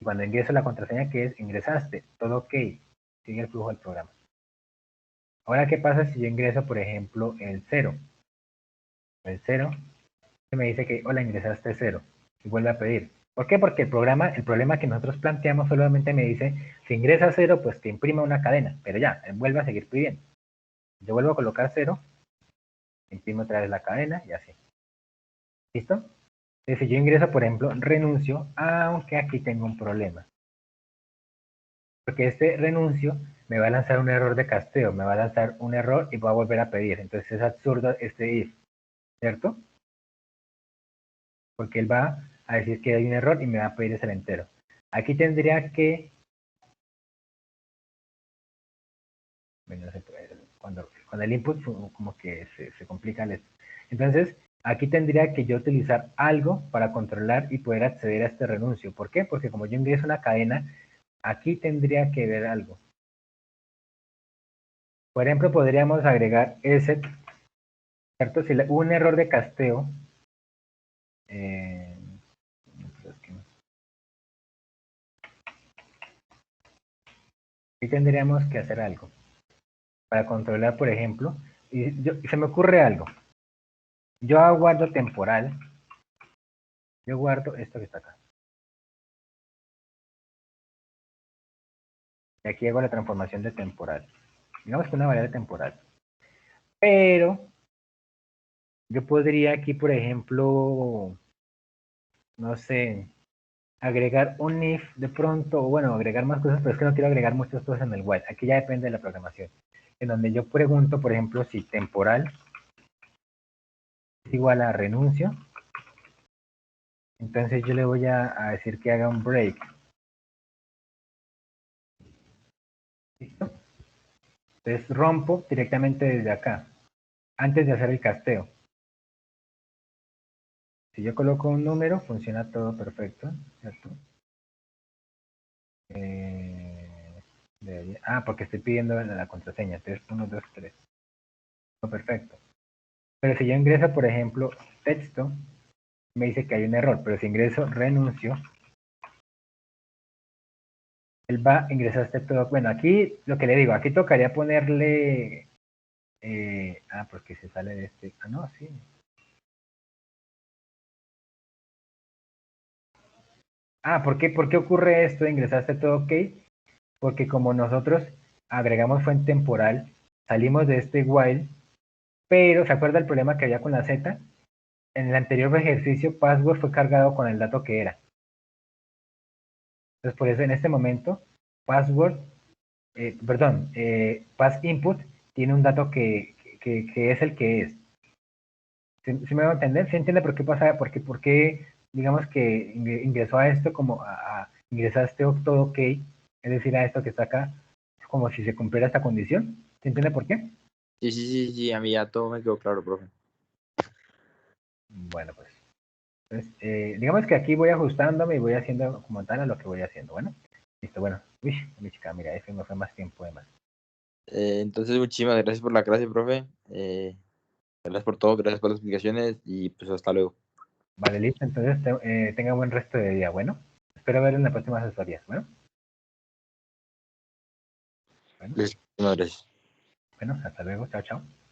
Y cuando ingreso la contraseña que es, ingresaste, todo ok, sigue el flujo del programa. Ahora, ¿qué pasa si yo ingreso, por ejemplo, el 0? El 0, me dice que, hola, ingresaste 0, y vuelve a pedir. ¿Por qué? Porque el problema que nosotros planteamos solamente me dice, si ingresas 0, pues te imprima una cadena, pero ya, él vuelve a seguir pidiendo. Yo vuelvo a colocar 0, imprimo otra vez la cadena y así. ¿Listo? Entonces, si yo ingreso, por ejemplo, renuncio, aunque aquí tengo un problema. Porque este renuncio me va a lanzar un error de casteo, me va a lanzar un error y va a volver a pedir. Entonces es absurdo este if, ¿cierto? Porque él va a decir que hay un error y me va a pedir ese entero. Aquí tendría que... Bueno, no se puede, cuando el input como que se complica el esto. Entonces, aquí tendría que yo utilizar algo para controlar y poder acceder a este renuncio. ¿Por qué? Porque como yo ingreso una cadena, aquí tendría que ver algo. Por ejemplo, podríamos agregar ese, ¿cierto? Si hubo un error de casteo, aquí tendríamos que hacer algo para controlar, por ejemplo, y se me ocurre algo. Yo guardo temporal, yo guardo esto que está acá. Y aquí hago la transformación de temporal. Digamos que una variable temporal. Pero yo podría aquí, por ejemplo, no sé, agregar un if de pronto, o bueno, agregar más cosas, pero es que no quiero agregar muchas cosas en el while. Aquí ya depende de la programación. En donde yo pregunto, por ejemplo, si temporal es igual a renuncio, entonces yo le voy a decir que haga un break. ¿Listo? Entonces rompo directamente desde acá, antes de hacer el casteo. Si yo coloco un número, funciona todo perfecto, ¿cierto? Porque estoy pidiendo la contraseña, entonces 1, 2, 3. Perfecto. Pero si yo ingreso, por ejemplo, texto, me dice que hay un error, pero si ingreso renuncio, él va a ingresar todo. Bueno, aquí lo que le digo, aquí tocaría ponerle... porque se sale de este... no, sí. ¿Por qué ocurre esto de ingresaste todo ok? Porque como nosotros agregamos fuente temporal, salimos de este while, pero ¿se acuerda el problema que había con la Z? En el anterior ejercicio, password fue cargado con el dato que era. Entonces, por eso en este momento, password, pass input tiene un dato que es el que es. ¿Sí me va a entender? ¿Se entiende por qué pasa? Por qué digamos que ingresó a esto como a ingresaste todo ok, es decir, a esto que está acá, como si se cumpliera esta condición? ¿Se entiende por qué? Sí, a mí ya todo me quedó claro, profe. Bueno, pues. Entonces, digamos que aquí voy ajustándome y voy haciendo como tal a lo que voy haciendo. Bueno, listo, bueno. Uy, mi chica, mira, ese me fue más tiempo de más. Entonces, muchísimas gracias por la clase, profe. Gracias por todo, gracias por las explicaciones y pues hasta luego. Vale, listo. Entonces, tenga buen resto de día. Bueno, espero ver en las próximas asesorías. Bueno, Muchísimas gracias. bueno, hasta luego. Chao, chao.